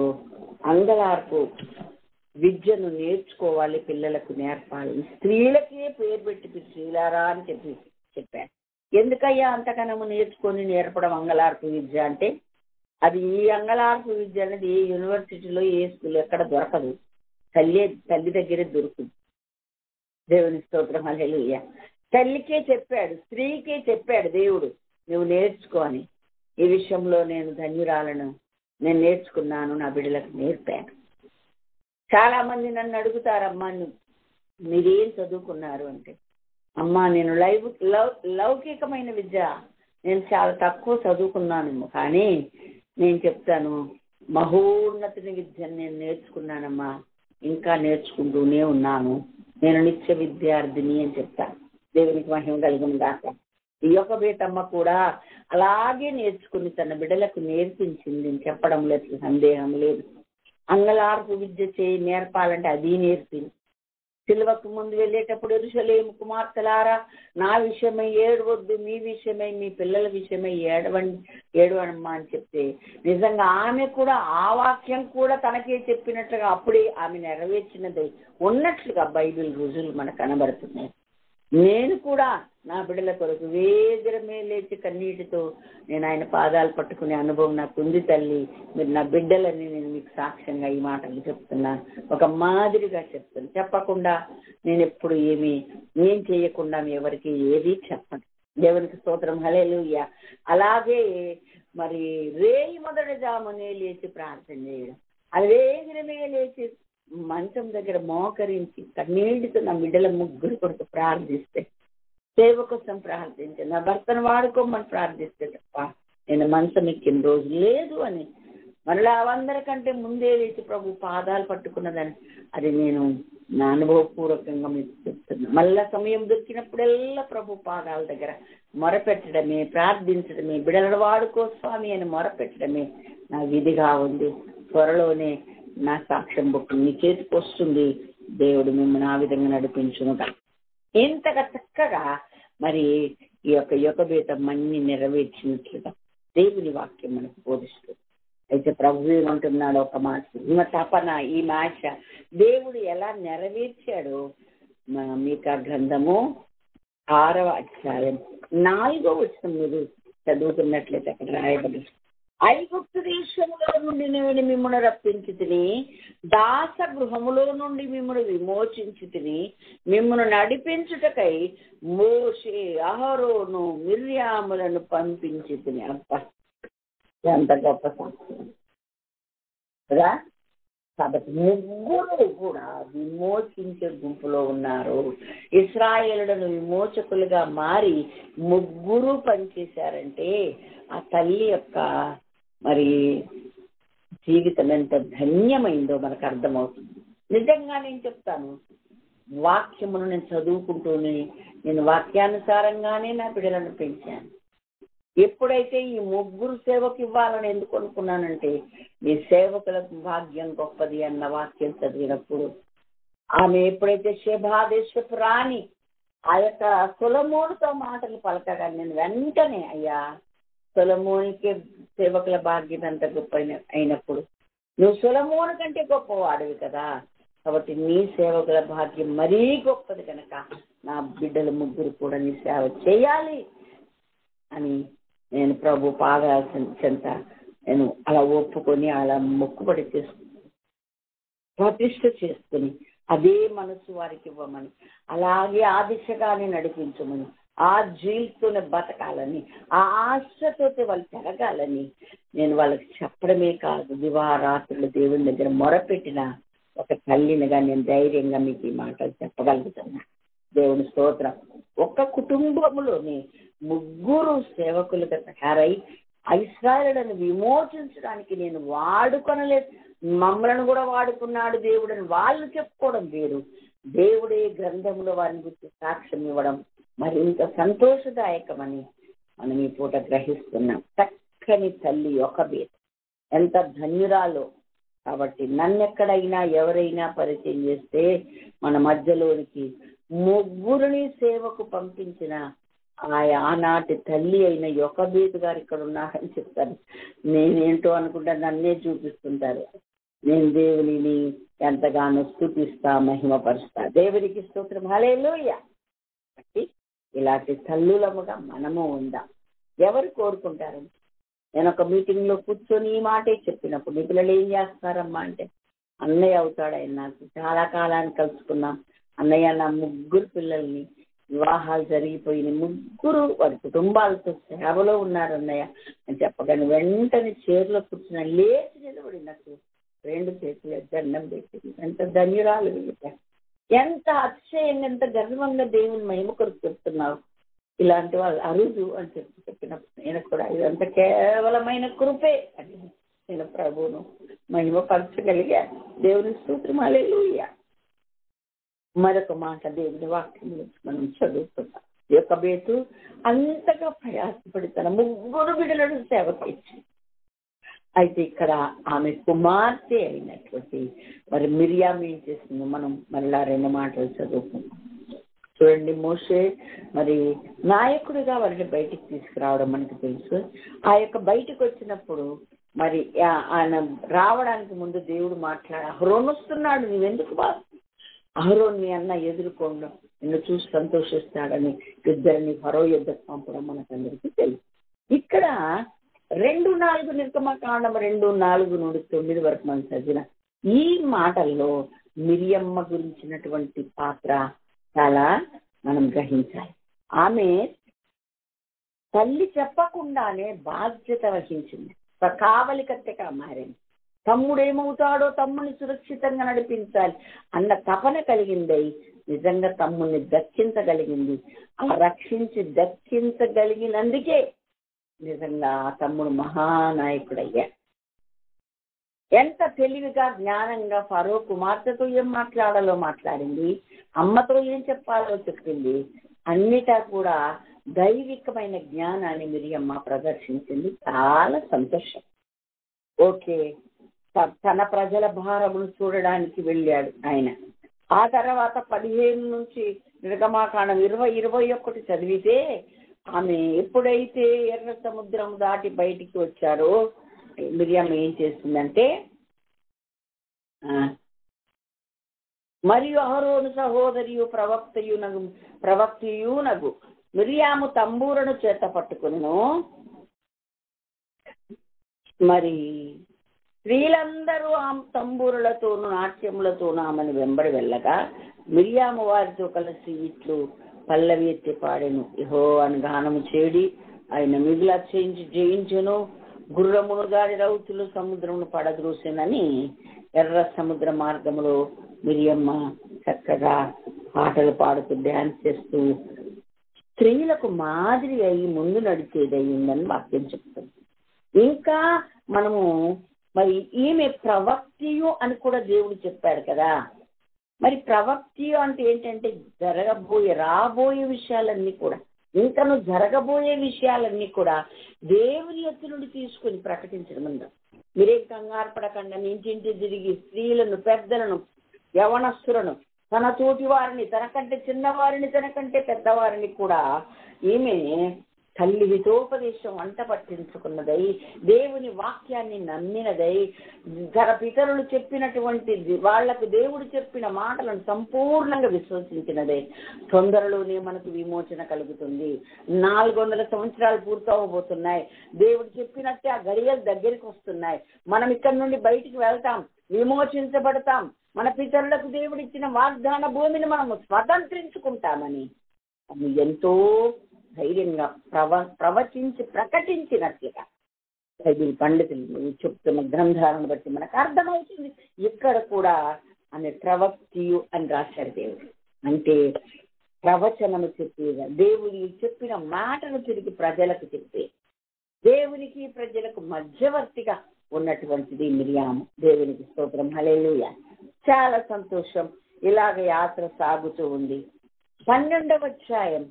అంగలార్పు విద్యను నేర్చుకోవాలి, పిల్లలకు నేర్పాలి. స్త్రీలకే పేరు పెట్టి స్త్రీలారా అని చెప్పాడు. ఎందుకయ్యా అంతకనము నేర్చుకొని నేర్పడం అంగలార్పు విద్య అంటే, అది ఈ అంగలార్పు విద్య అనేది ఏ యూనివర్సిటీలో ఏ స్కూల్ ఎక్కడ దొరకదు, తల్లి దగ్గరే దొరుకుతుంది. దేవుని స్తోత్రం. హల్లెలూయా. తల్లికే చెప్పాడు, స్త్రీకే చెప్పాడు దేవుడు, నువ్వు నేర్చుకో అని. ఈ విషయంలో నేను ధన్యురాలను, నేను నేర్చుకున్నాను, నా బిడ్డలకు నేర్పాను. చాలా మంది నన్ను అడుగుతారమ్మా మీరేం చదువుకున్నారు అంటే, అమ్మా నేను లౌకికమైన విద్య నేను చాలా తక్కువ చదువుకున్నాను, కానీ నేను చెప్తాను మహోన్నతుని విద్యను నేను నేర్చుకున్నానమ్మా, ఇంకా నేర్చుకుంటూనే ఉన్నాను, నేను నిత్య విద్యార్థిని అని చెప్తాను. దేవునికి మహిమ కలుగును గాక. ఈ యొక్క బేటమ్మ కూడా అలాగే నేర్చుకుని తన బిడ్డలకు నేర్పించింది, చెప్పడం లేదు, సందేహం లేదు. అంగలార్పు విద్య నేర్పాలంటే అది నేర్పింది. సిలువకు ముందు వెళ్ళేటప్పుడు యెరూషలేము కుమార్తెలారా నా విషయమై ఏడవద్దు, మీ విషయమై మీ పిల్లల విషయమై ఏడవనమ్మా అని చెప్తే, నిజంగా ఆమె కూడా ఆ వాక్యం కూడా తనకే చెప్పినట్లుగా అప్పుడే ఆమె నెరవేర్చినది ఉన్నట్లుగా బైబిల్ రుజువులు మనకు కనబడుతున్నాయి. నేను కూడా నా బిడ్డల కొరకు వేదిరమే లేచి కన్నీటితో నేను ఆయన పాదాలు పట్టుకునే అనుభవం నాకు ఉంది తల్లి. మీరు నా బిడ్డలని నేను మీకు సాక్ష్యంగా ఈ మాటలు చెప్తున్నా, ఒక మాదిరిగా చెప్తాను. చెప్పకుండా నేను ఎప్పుడు ఏం చేయకుండా ఎవరికి ఏది చెప్పను. దేవునికి స్తోత్రం. హల్లెలూయా. అలాగే మరి రేయి మొదటి జామునే లేచి ప్రార్థన చేయడం, అది వేగిరమే లేచి మంచం దగ్గర మోకరించి కన్నీటితో నా బిడ్డల ముగ్గురు కొరకు ప్రార్థిస్తే, సేవ కోసం ప్రార్థించే, నా భర్తను వాడుకోమని ప్రార్థిస్తే తప్ప నేను మంచం ఎక్కిన రోజు లేదు అని మరలా అందరికంటే ముందే లేచి ప్రభు పాదాలు పట్టుకున్నదని అది నేను నా అనుభవపూర్వకంగా మీకు చెప్తున్నా. మళ్ళా సమయం దొరికినప్పుడల్లా ప్రభు పాదాల దగ్గర మొరపెట్టడమే, ప్రార్థించడమే, బిడ్డలను వాడుకో స్వామి అని మొరపెట్టడమే నా విధిగా ఉంది. త్వరలోనే నా సాక్ష్యం బుక్ మీ చేతికి వస్తుంది. దేవుడు మిమ్మల్ని ఆ విధంగా నడిపించునుగా. ఇంతగా చక్కగా మరి ఈ యొక్క బేతమ్మన్ని నెరవేర్చినట్లుగా దేవుని వాక్యం మనకు బోధిస్తుంది. అయితే ప్రభు ఏమంటున్నాడు ఒక మాట, తపన ఈ మాట దేవుడు ఎలా నెరవేర్చాడో మీకా గ్రంథము 6వ అధ్యాయం 4వ వచనం మీరు చదువుతున్నట్లయితే అక్కడ రాయబడి, ఐగుప్తు దేశములో నుండి నేను మిమ్మల్ని రప్పించి తిని, దాస గృహములో నుండి మిమ్మల్ని విమోచించి తిని, మిమ్మల్ని నడిపించుటకై మోషే, అహరోను, మిర్యాములను పంపించి తిని. అబ్బా ఎంత గొప్ప సాక్ష్యం కదా. కాబట్టి ముగ్గురు కూడా విమోచించే గుంపులో ఉన్నారు. ఇశ్రాయేలులను విమోచకులుగా మారి ముగ్గురు పనిచేశారంటే ఆ తల్లి యొక్క మరి జీవితం ఎంత ధన్యమైందో మనకు అర్థమవుతుంది. నిజంగా నేను చెప్తాను, వాక్యమును నేను చదువుకుంటూనే నేను వాక్యానుసారంగానే నా బిడ్డలను పెంచాను. ఎప్పుడైతే ఈ ముగ్గురు సేవకు ఇవ్వాలని ఎందుకు అనుకున్నానంటే, ఈ సేవకులకు భాగ్యం గొప్పది అన్న వాక్యం చదివినప్పుడు, ఆమె ఎప్పుడైతే షెబాదేశపు రాణి ఆ యొక్క సొలొమోనుతో మాటలు పలకగా నేను వెంటనే అయ్యా సొలొమోనుకే సేవకుల భాగ్యం అంత గొప్ప అయినప్పుడు నువ్వు సొలొమోను కంటే గొప్పవాడివి కదా, కాబట్టి నీ సేవకుల భాగ్యం మరీ గొప్పది కనుక నా బిడ్డల ముగ్గురు కూడా నీ సేవ చేయాలి అని నేను ప్రభు పాదాల చెంత నేను అలా ఒప్పుకొని అలా మొక్కుబడి చేసుకుని ప్రతిష్ఠ చేసుకుని అదే మనసు వారికి ఇవ్వమని, అలాగే ఆ దిశగానే నడిపించమని, ఆ జీవితంతోనే బతకాలని, ఆ ఆశతో వాళ్ళు పెరగాలని నేను వాళ్ళకి చెప్పడమే కాదు, దివారాత్రులు దేవుని దగ్గర మొరపెట్టిన ఒక తల్లినిగా నేను ధైర్యంగా మీకు ఈ మాటలు చెప్పగలుగుతున్నా. దేవుని స్తోత్రం. ఒక్క కుటుంబంలోని ముగ్గురు సేవకులుగా తయారై ఇశ్రాయేలును విమోచించడానికి నేను వాడుకొనలేదు, మమ్మలను కూడా వాడుకున్నాడు దేవుడని వాళ్ళు చెప్పుకోవడం వేరు, దేవుడే గ్రంథంలో వారిని గురించి సాక్ష్యం ఇవ్వడం మరింత సంతోషదాయకమని మనం ఈ పూట గ్రహిస్తున్నాం. చక్కని తల్లి యోకెబెదు ఎంత ధన్యురాలో. కాబట్టి నన్నెక్కడైనా ఎవరైనా పరిచయం చేస్తే మన మధ్యలోనికి ముగ్గురిని సేవకు పంపించిన ఆనాటి తల్లి అయిన యోకెబెదు గారు ఇక్కడ ఉన్నారని చెప్తారు. నేనేంటో అనుకుంటా నన్నే చూపిస్తుంటారు. నేను దేవునిని ఎంతగానో స్తుతిస్తా, మహిమపరుస్తా. దేవునికి స్తోత్రం, హల్లెలూయా. కాబట్టి ఇలాంటి తల్లులముగా మనము ఉందాం. ఎవరు కోరుకుంటారు? నేను ఒక మీటింగ్ లో కూర్చొని ఈ మాటే చెప్పినప్పుడు, నీ పిల్లలు ఏం చేస్తారమ్మా అంటే, అన్నయ్య అవుతాడు ఆయన. నాకు చాలా కాలానికి కలుసుకున్నాం. అన్నయ్య నా ముగ్గురు పిల్లల్ని వివాహాలు జరిగిపోయినాయి, ముగ్గురు వారి కుటుంబాలతో సేవలో ఉన్నారు అన్నయ్య అని చెప్పగానే వెంటనే చీరలో కూర్చున్న లేచి నిలబడి నాకు 2 చేతులు దండం పెట్టింది. ఎంత ధన్యురాలు, ఎంత అతిశయంగా, ఎంత గర్వంగా దేవుని మహిమ కొరకు చెప్తున్నావు. ఇలాంటి వాళ్ళు అరుదు అని చెప్పినప్పుడు నేను కూడా ఇదంతా కేవలమైన కృపే అని నేను ప్రభువును మహిమపరచగలిగా. దేవుని స్తోత్రం, హల్లెలూయా. మరొక మాట దేవుని వాక్యం మనం చదువుతున్నాం. యోకెబెదు అంతగా ప్రయాసపడి తన ముగ్గురు బిడ్డలను సేవకు ఇచ్చింది. అయితే ఇక్కడ ఆమె కుమార్తె అయినటువంటి మరి మిరియాం ఏం చేసింది మనం మళ్ళా 2 మాటలు చదువుకున్నాం. చూడండి, మోషే మరి నాయకుడిగా వారిని బయటికి తీసుకురావడం మనకు తెలుసు. ఆ యొక్క బయటకు వచ్చినప్పుడు మరి ఆయన రావడానికి ముందు దేవుడు అహరోను వస్తున్నాడు, నువ్వెందుకు బాగా అహరోన్ నీ అన్న ఎదుర్కోండు, నిన్ను చూసి సంతోషిస్తాడని ఇద్దరిని ఫరో యుద్ధకు పంపడం మనకందరికీ తెలుసు. ఇక్కడ 2:4 నిర్గమకాండం 2:4 నుండి 9 వరకు మనం చదివిన ఈ మాటల్లో మిరియమ్మ గురించినటువంటి పాత్ర చాలా మనం గ్రహించాలి. ఆమె తల్లి చెప్పకుండానే బాధ్యత వహించింది, కావలికత్తెగా మారింది. తమ్ముడు ఏమవుతాడో తమ్ముని సురక్షితంగా నడిపించాలి అన్న తపన కలిగింది. నిజంగా తమ్ముడిని దక్కించగలిగింది. ఆ దక్కించగలిగినందుకే నిజంగా ఆ తమ్ముడు మహానాయకుడయ్యా. ఎంత తెలివిగా, జ్ఞానంగా ఫరో కుమార్తెతో ఏం మాట్లాడాలో మాట్లాడింది, అమ్మతో ఏం చెప్పాలో చెప్పింది. అన్నిటా కూడా దైవికమైన జ్ఞానాన్ని మిరియమ్మ ప్రదర్శించింది. చాలా సంతోషం. ఓకే, తన ప్రజల భారమును చూడడానికి వెళ్ళాడు ఆయన. ఆ తర్వాత 15 నుంచి నిర్గమాకాండం 20-21 చదివితే ఆమె ఎప్పుడైతే ఎర్ర సముద్రం దాటి బయటికి వచ్చారో మిరియాం ఏం చేస్తుందంటే, మరియు అహరోను సహోదరియు ప్రవక్తయునగు మిరియాము తంబూరను చేత పట్టుకును. మరి స్త్రీలందరూ ఆమె తంబూరులతోనూ నాట్యములతోనూ ఆమెను వెంబడి వెళ్ళగా మిరియాము వారితో కలిసి ఇట్లు పల్లవి ఎత్తి పాడెను. యెహోవాను గానము చేడి ఆయన మిగుల జయించును, గుర్రమును గాడి రౌతులు సముద్రమును పడద్రోసెనని ఎర్ర సముద్ర మార్గంలో మిరియమ్మ చక్కగా పాటలు పాడుతూ డ్యాన్స్ చేస్తూ స్త్రీలకు మాదిరి అయి ముందు నడిచేదయ్యిందని వాక్యం చెప్తుంది. ఇంకా మనము మరి ఈమె ప్రవక్తియు అని కూడా దేవుడు చెప్పాడు కదా. మరి ప్రవక్తియు అంటే ఏంటంటే రాబోయే విషయాలన్నీ కూడా, ఇంకను జరగబోయే విషయాలన్నీ కూడా దేవుని ఎత్తు నుండి తీసుకుని ప్రకటించడం ఉందా. మీరేం కంగారు పడకుండా ఇంటింటి తిరిగి స్త్రీలను, పెద్దలను, యవనస్తులను, తన తోటి వారిని, తనకంటే చిన్నవారిని, తనకంటే పెద్దవారిని కూడా ఈమె తల్లి హితోపదేశం వంట పట్టించుకున్నదై, దేవుని వాక్యాన్ని నమ్మినదై, తన పితరులు చెప్పినటువంటి వాళ్లకు దేవుడు చెప్పిన మాటలను సంపూర్ణంగా విశ్వసించినదే. తొందరలోనే మనకు విమోచన కలుగుతుంది. 400 సంవత్సరాలు పూర్తవబోతున్నాయి. దేవుడు చెప్పినట్టే ఆ గడియలు దగ్గరికి వస్తున్నాయి. మనం ఇక్కడ నుండి బయటికి వెళ్తాం, విమోచించబడతాం. మన పితరులకు దేవుడు ఇచ్చిన వాగ్దాన భూమిని మనము స్వతంత్రించుకుంటామని ఎంతో ధైర్యంగా ప్రకటించినట్లుగా బైబిల్ పండితులు చెప్తున్న గ్రంథాలను బట్టి మనకు అర్థమవుతుంది. ఇక్కడ కూడా ఆమె ప్రవక్తియు అని రాశారు దేవుడు. అంటే ప్రవచనము చెప్పి దేవుని చెప్పిన మాటను తిరిగి ప్రజలకు చెప్పి దేవునికి ప్రజలకు మధ్యవర్తిగా ఉన్నటువంటిది మిరియాము. దేవునికి స్తోత్రం. హల్లెలూయా. చాలా సంతోషం. ఇలాగ యాత్ర సాగుతూ ఉంది. 12వ అధ్యాయం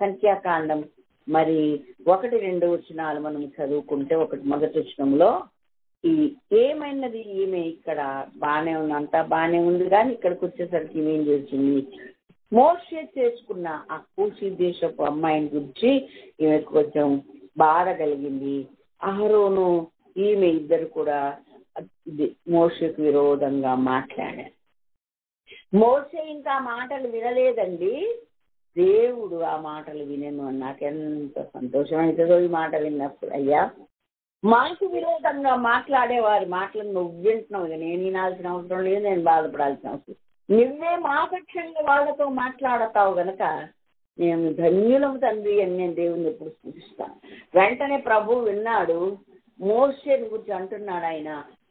సంఖ్యాకాండం మరి 1-2 వచనాలు మనం చదువుకుంటే, మొదటి వచనంలో ఏమైనది ఈమె ఇక్కడ బాగానే ఉంది, అంతా బాగానే ఉంది, కానీ ఇక్కడికి వచ్చేసరికి ఈమె ఏం చేసింది, మోషే చేసుకున్న ఆ కూషి దేశపు అమ్మాయిని గురించి ఈమె కొంచెం బాధ కలిగింది. అహరోను ఈమె ఇద్దరు కూడా మోషేకు విరోధంగా మాట్లాడారు. మోషే ఇంకా మాటలు వినలేదండి, దేవుడు ఆ మాటలు వినను అని నాకు ఎంత సంతోషం అవుతుందో ఈ మాట విన్నప్పుడు. అయ్యా, మాకు విరోధంగా మాట్లాడే వారి మాటలను నువ్వు వింటున్నావు, నేను వినాల్సిన అవసరం లేదు, నేను బాధపడాల్సిన అవసరం, నువ్వే మా పక్షంగా వాళ్ళతో మాట్లాడతావు గనక నేను ధన్యులము తండ్రి అని నేను దేవుని ఎప్పుడు స్తుతిస్తాను. వెంటనే ప్రభు విన్నాడు. మోషేని గురించి అంటున్నాడు,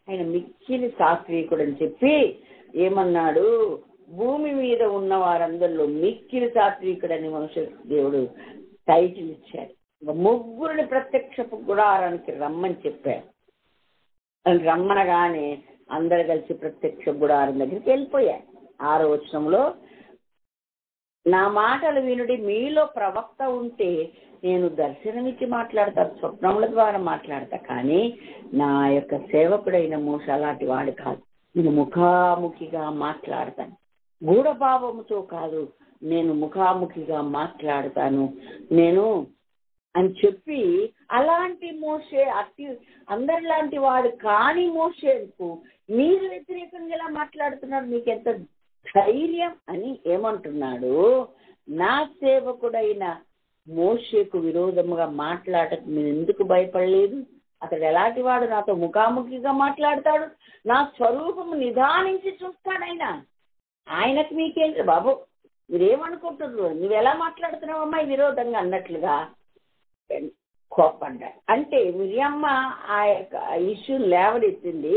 ఆయన మిక్కిలి సాత్వికుడు అని చెప్పి ఏమన్నాడు, భూమి మీద ఉన్న వారందరిలో మిక్కిలి సాత్వికుడని మనుషుల దేవుడు టైటిల్ ఇచ్చాడు. ముగ్గురిని ప్రత్యక్షపు గుడారానికి రమ్మని చెప్పారు. రమ్మనగానే అందరు కలిసి ప్రత్యక్ష గుడారం దగ్గరికి వెళ్ళిపోయారు. 6వ వచనంలో, నా మాటలు వినుడి, మీలో ప్రవక్త ఉంటే నేను దర్శనమిచ్చి మాట్లాడతా, స్వప్నముల ద్వారా మాట్లాడతా, కానీ నా యొక్క సేవకుడైన మోషే అలాంటి వాడు కాదు, నేను ముఖాముఖిగా మాట్లాడతాను, గూఢభావముతో కాదు, నేను ముఖాముఖిగా మాట్లాడతాను నేను అని చెప్పి, అలాంటి మోషే అందరిలాంటి వాడు కాని మోషేకు మీరు వ్యతిరేకంగా ఎలా మాట్లాడుతున్నారు, మీకు ఎంత ధైర్యం అని ఏమంటున్నాడు. నా సేవకుడైన మోషేకు విరోధముగా మాట్లాడటం మీరు ఎందుకు భయపడలేదు? అతడు ఎలాంటి వాడు, నాతో ముఖాముఖిగా మాట్లాడతాడు, నా స్వరూపము నిదానించి చూస్తాడైనా, ఆయనకు మీకేంటి బాబు, మీరేమనుకుంటున్నారు, నువ్వు ఎలా మాట్లాడుతున్నావు అమ్మాయి విరోధంగా అన్నట్లుగా కోపడ్డాడు. అంటే మిరియమ్మ ఆ యొక్క ఇష్యూని లేవనెత్తింది,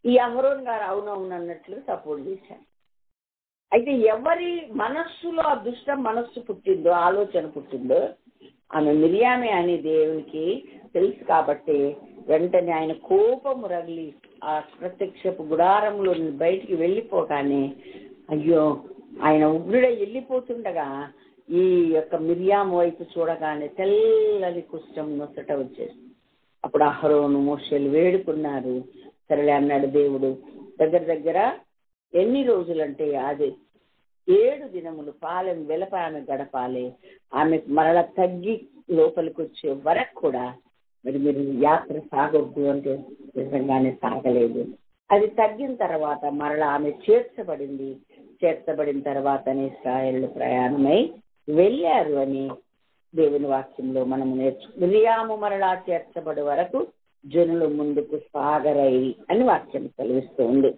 ఈ అహరోన్ గారు అవునవును అన్నట్లుగా సపోర్ట్ చేశారు. అయితే ఎవరి మనస్సులో ఆ దుష్ట మనస్సు పుట్టిందో, ఆలోచన పుట్టిందో, ఆమె మిరియామే అని దేవునికి తెలుసు. కాబట్టి వెంటనే ఆయన కోపము రగిలి ఆ ప్రత్యక్షపు గుడారంలో బయటికి వెళ్ళిపోగానే, అయ్యో, ఆయన ఉగ్రుడై వెళ్ళిపోతుండగా ఈ యొక్క మిరియాము వైపు చూడగానే తెల్లని కుష్ఠం నొసట వచ్చేసి, అప్పుడు అహరోను మోషేలు వేడుకున్నారు. సరేలే అన్నాడు దేవుడు. దగ్గర ఎన్ని రోజులంటే అది 7 దినములు పాలెం వెలప ఆమె గడపాలి, ఆమె మరల తగ్గి లోపలికి వచ్చే వరకు కూడా మీరు యాత్ర సాగొద్దు అంటే నిజంగానే సాగలేదు. అది తగ్గిన తర్వాత మరలా ఆమె చేర్చబడిన తర్వాతనే ఇశ్రాయేలు ప్రయాణమై వెళ్ళారు అని దేవుని వాక్యంలో మనము మిరియాము మరలా చేర్చబడి వరకు జనులు ముందుకు సాగరైరి అని వాక్యం కలిగిస్తూ ఉంది.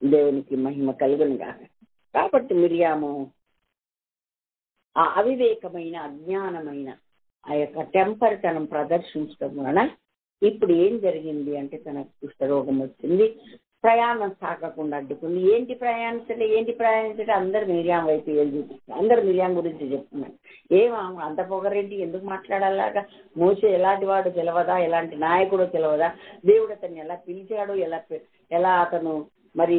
దేవునికి మహిమ కలుగునుగా. కాబట్టి మిరియాము ఆ అవివేకమైన, అజ్ఞానమైన ఆ యొక్క టెంపర్తనం ప్రదర్శించడం వలన ఇప్పుడు ఏం జరిగింది అంటే, తనకు కుష్ఠరోగం వచ్చింది, ప్రయాణం సాగకుండా అడ్డుకుంది. ఏంటి ప్రయాణించటే అందరు మిరియాం వైపు చూపిస్తారు, అందరు మిరియాం గురించి చెప్తున్నారు. అంత పొగరేంటి, ఎందుకు మాట్లాడాలాగా, మోషే ఎలాంటి వాడు తెలియదా, ఎలాంటి నాయకుడో తెలియదా, దేవుడు అతన్ని ఎలా పిలిచాడో, ఎలా అతను మరి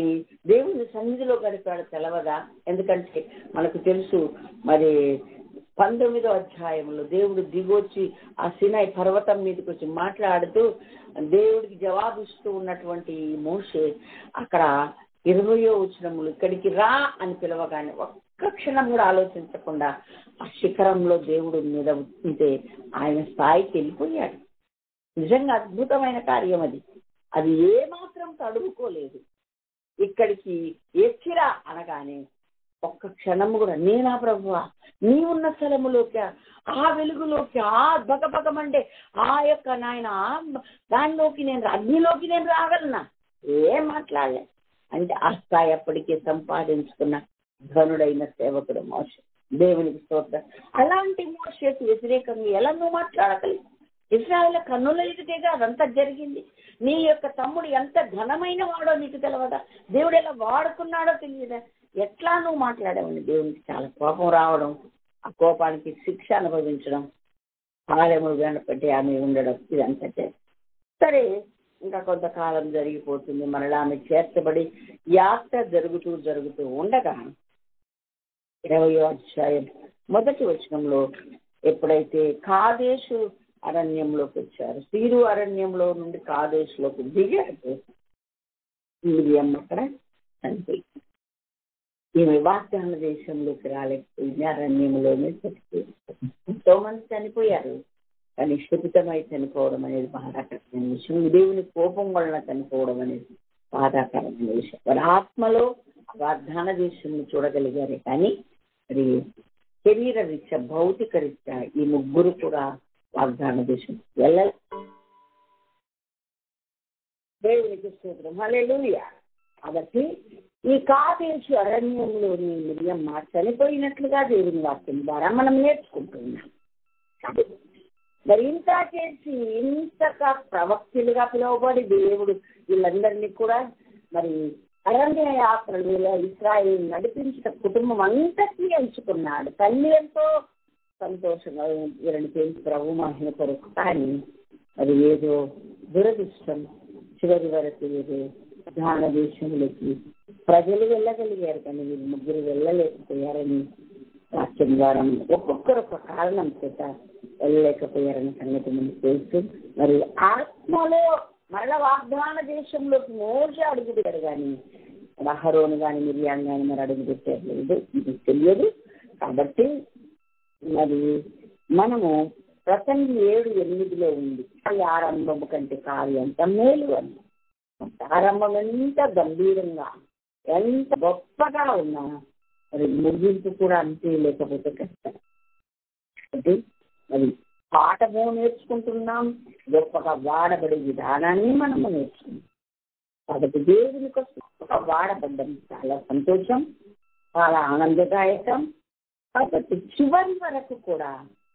దేవుని సన్నిధిలో గడిపాడో తెలియదా? ఎందుకంటే మనకు తెలుసు, మరి 19వ అధ్యాయంలో దేవుడు దిగొచ్చి ఆ సినాయి పర్వతం మీదకి వచ్చి మాట్లాడుతూ దేవుడికి జవాబిస్తూ ఉన్నటువంటి మోషే అక్కడ 20వ వచనములు ఇక్కడికి రా అని పిలవగానే ఒక్క క్షణం కూడా ఆలోచించకుండా ఆ శిఖరంలో దేవుడు మీద ఉంటే ఆయన స్థాయికి వెళ్ళిపోయాడు. నిజంగా అద్భుతమైన కార్యం అది ఏమాత్రం తడుముకోలేదు. ఇక్కడికి ఎక్కిరా అనగానే ఒక్క క్షణము కూడా, నేనా ప్రభువా, నీవున్న స్థలములోకి, ఆ వెలుగులోకి, ఆ బగబగమండే ఆ యొక్క నాయన దానిలోకి అగ్నిలోకి నేను రాగలనా? ఏం మాట్లాడలే. అంటే ఆ స్థాయి అప్పటికే సంపాదించుకున్న ధనుడైన సేవకుడు మోషే. దేవునికి స్తోత్రం. అలాంటి మోషేకు వ్యతిరేకంగా ఎలా నువ్వు మాట్లాడగలి? ఇశ్రాయేలు కన్నుల ఎదుటేగా అదంతా జరిగింది. నీ యొక్క తమ్ముడు ఎంత ఘనమైన వాడో నీకు తెలియదా? దేవుడు ఎలా వాడుకున్నాడో తెలియదా? ఎట్లా నువ్వు మాట్లాడావని దేవునికి చాలా కోపం రావడం, ఆ కోపానికి శిక్ష అనుభవించడం, ఆలయము వెనపట్టి ఆమె ఉండడం, ఇదంతా చేస్తారు. సరే, ఇంకా కొంతకాలం జరిగిపోతుంది. మరలా ఆమె చేర్చబడి యాత్ర జరుగుతూ ఉండగా 20వ అధ్యాయం 1వ వచనంలో ఎప్పుడైతే కాదేశు అరణ్యంలోకి వచ్చారు, సీరు అరణ్యంలో నుండి కాదేశులోకి దిగారు, మిరియం అక్కడ చనిపోయింది. ఈమె వాగ్దాన దేశంలోకి రాలేకపోయింది, అరణ్యంలోనే చనిపోయింది. ఎంతో మంది చనిపోయారు, కానీ శపితమై చనిపోవడం అనేది బాధాకరమైన విషయం. దేవుని కోపం వలన చనిపోవడం అనేది బాధాకరమైన విషయం. వారి ఆత్మలో వాగ్దాన దేశంలో చూడగలిగారే, కానీ మరి శరీర రీత్యా, భౌతిక రీత్యా ఈ ముగ్గురు కూడా వాగ్దాన దేశం వెళ్ళాలి. దేవునికి స్తోత్రం, హల్లెలూయా. కాబట్టి ఈ కాదేశు అరణ్యంలోని మిరియమ్మ చనిపోయినట్లుగా దేవుని వాక్యం ద్వారా మనం నేర్చుకుంటున్నాం. మరి ఇంత చేసి ఇంతగా ప్రవక్తలుగా పిలువబడి దేవుడు వీళ్ళందరినీ కూడా మరి అరణ్య యాత్రలు ఇశ్రాయేలు నడిపించిన కుటుంబం అంతటినీ ఎంచుకున్నాడు. తల్లి ఎంతో సంతోషంగా వీళ్ళని పెంచి ప్రభు మహిమ కొరకు, కానీ అది ఏదో దురదృష్టం, చివరి వరకు ఏదో ధ్యాన దేశంలోకి ప్రజలు వెళ్ళగలిగారు, కానీ వీళ్ళు ముగ్గురు వెళ్ళలేకపోయారని వాక్యం ద్వారా ఒక్కొక్కరు ఒక కారణం చేత వెళ్ళలేకపోయారని సంగతి మనకు తెలుసు. మరి ఆత్మలో మరల వాగ్దాన దేశంలోకి మోసే అడుగు పెట్టారు, కానీ అహరోను కానీ మిరియాం కానీ మరి అడుగు పెట్టారు లేదు, ఇది తెలియదు. కాబట్టి మరి మనము ప్రసంగి 7:8 ఉంది, ఆరంభము కంటే కార్యంత మేలు అని. ఆరంభం ఎంత గంభీరంగా ఎంత గొప్పగా ఉన్నా మరి ముగింపు కూడా అంతే లేకపోతే కష్టం. అంటే మరి పాఠము నేర్చుకుంటున్నాం, గొప్పగా వాడబడే విధానాన్ని మనము నేర్చుకుంటాం. కాబట్టి దేవుని కోసం వాడబడ్డం చాలా సంతోషం, చాలా ఆనందదాయకం. కాబట్టి చివరి వరకు కూడా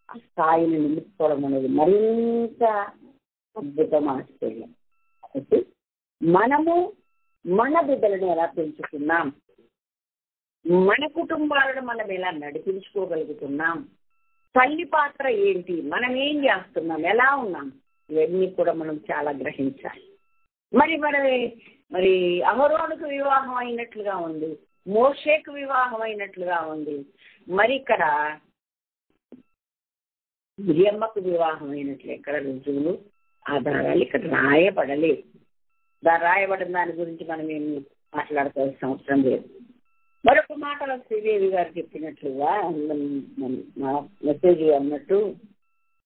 ఆ స్థాయిని నిలుపుకోవడం అనేది మరింత అద్భుతం, ఆశ్చర్యం. కాబట్టి మనము మన బిడ్డలను ఎలా పెంచుతున్నాం, మన కుటుంబాలను మనం ఎలా నడిపించుకోగలుగుతున్నాం, తల్లి పాత్ర ఏంటి, మనం ఏం చేస్తున్నాం, ఎలా ఉన్నాం, ఇవన్నీ కూడా మనం చాలా గ్రహించాలి. మరి అహరోనుకు వివాహం అయినట్లుగా ఉంది, మోషేకు వివాహం అయినట్లుగా ఉంది, మరి ఇక్కడ మిరియమ్మకు వివాహం అయినట్లు ఎక్కడ రుజువులు, ఆధారాలు ఇక్కడ రాయబడలేదు. రాయబడిన దాని గురించి మనం ఏమి మాట్లాడుకోవాల్సిన అవసరం లేదు. మరొక మాట శ్రీదేవి గారు చెప్పినట్లుగా మెసేజ్ అన్నట్టు,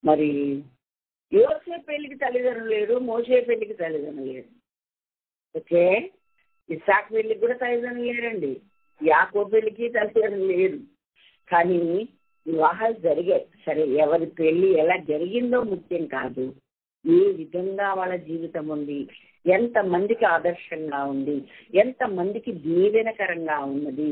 మరి యోసేపు పెళ్లికి తల్లిదండ్రులు లేరు, మోషే పెళ్లికి తల్లిదండ్రులు లేరు. ఓకే, ఇస్సాకు పెళ్లికి కూడా తల్లిదండ్రులు లేరండి, యాకోబు పెళ్లికి తల్లిదండ్రులు లేరు. కానీ వివాహాలు జరిగాయి. సరే, ఎవరి పెళ్లి ఎలా జరిగిందో ముఖ్యం కాదు, ఏ విధంగా వాళ్ళ జీవితం ఉంది, ఎంతమందికి ఆదర్శంగా ఉంది, ఎంతమందికి దీవెనకరంగా ఉన్నది,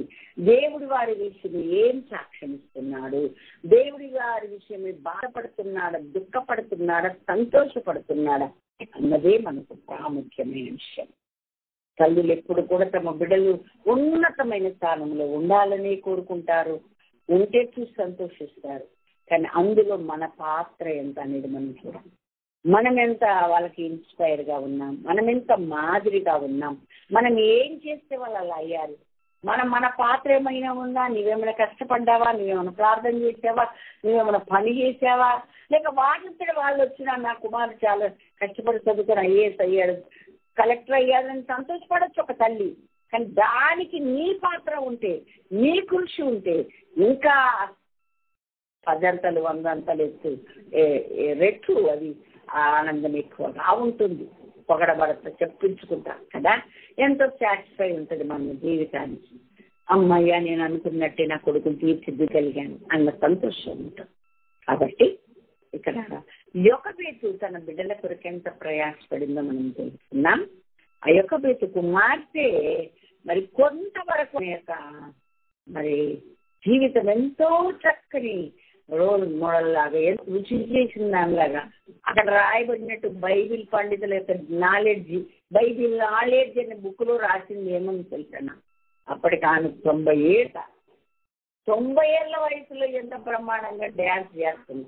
దేవుడి వారి విషయం ఏం సాక్ష్యం ఇస్తున్నాడు, దేవుడి వారి విషయం బాధపడుతున్నాడా, దుఃఖపడుతున్నాడా, సంతోషపడుతున్నాడా అన్నదే మనకు ప్రాముఖ్యమైన విషయం. తల్లులు ఎప్పుడు కూడా తమ బిడ్డలు ఉన్నతమైన స్థానంలో ఉండాలని కోరుకుంటారు, ఉంటే చూసి సంతోషిస్తారు. కానీ అందులో మన పాత్ర ఎంత అనేది మనం చూడాలి. మనం ఎంత వాళ్ళకి ఇన్స్పైర్గా ఉన్నాం, మనం ఎంత మాదిరిగా ఉన్నాం, మనం ఏం చేస్తే వాళ్ళు అలా అయ్యారు, మన పాత్ర ఏమైనా ఉందా, నువ్వేమైనా కష్టపడ్డావా, నువ్వేమైనా ప్రార్థన చేసావా, నువ్వేమైనా పని చేసావా, లేక వాళ్ళంతటి వాళ్ళు వచ్చినా నా కుమారుడు చాలా కష్టపడి చదువుకొని ఐఏఎస్ అయ్యాడు, కలెక్టర్ అయ్యాడని సంతోషపడచ్చు ఒక తల్లి. కానీ దానికి నీ పాత్ర ఉంటే, నీ కృషి ఉంటే ఇంకా 10 అంతలు 100 అంతలు రెట్లు అది ఆనందం ఎక్కువగా ఉంటుంది. పొగడబడతా చెప్పించుకుంటా కదా, ఎంతో సాటిస్ఫై ఉంటుంది మన జీవితానికి. అమ్మయ్య, నేను అనుకున్నట్టే నా కొడుకుని తీర్చిదిద్దగలిగాను అన్న సంతోషం ఉంటుంది. కాబట్టి ఇక్కడ యొకబేతు తన బిడ్డల కొరకు ఎంత ప్రయాసపడిందో మనం తెలుసుకున్నాం. ఆ యొకబేతు కుమార్తె మరి కొంతవరకు మరి జీవితం ఎంతో చక్కని రోల్ మోడల్ లాగా, ఎంత రుచి చేసిన దానిలాగా అక్కడ రాయబడినట్టు బైబిల్ పండితుల యొక్క నాలెడ్జ్, బైబిల్ నాలెడ్జ్ అనే బుక్ లో రాసింది ఏమని తెలుసా, అప్పటికి ఆమె 90 ఏళ్ళ 90 ఏళ్ళ వయసులో ఎంత బ్రహ్మాండంగా డ్యాన్స్ చేస్తుంది,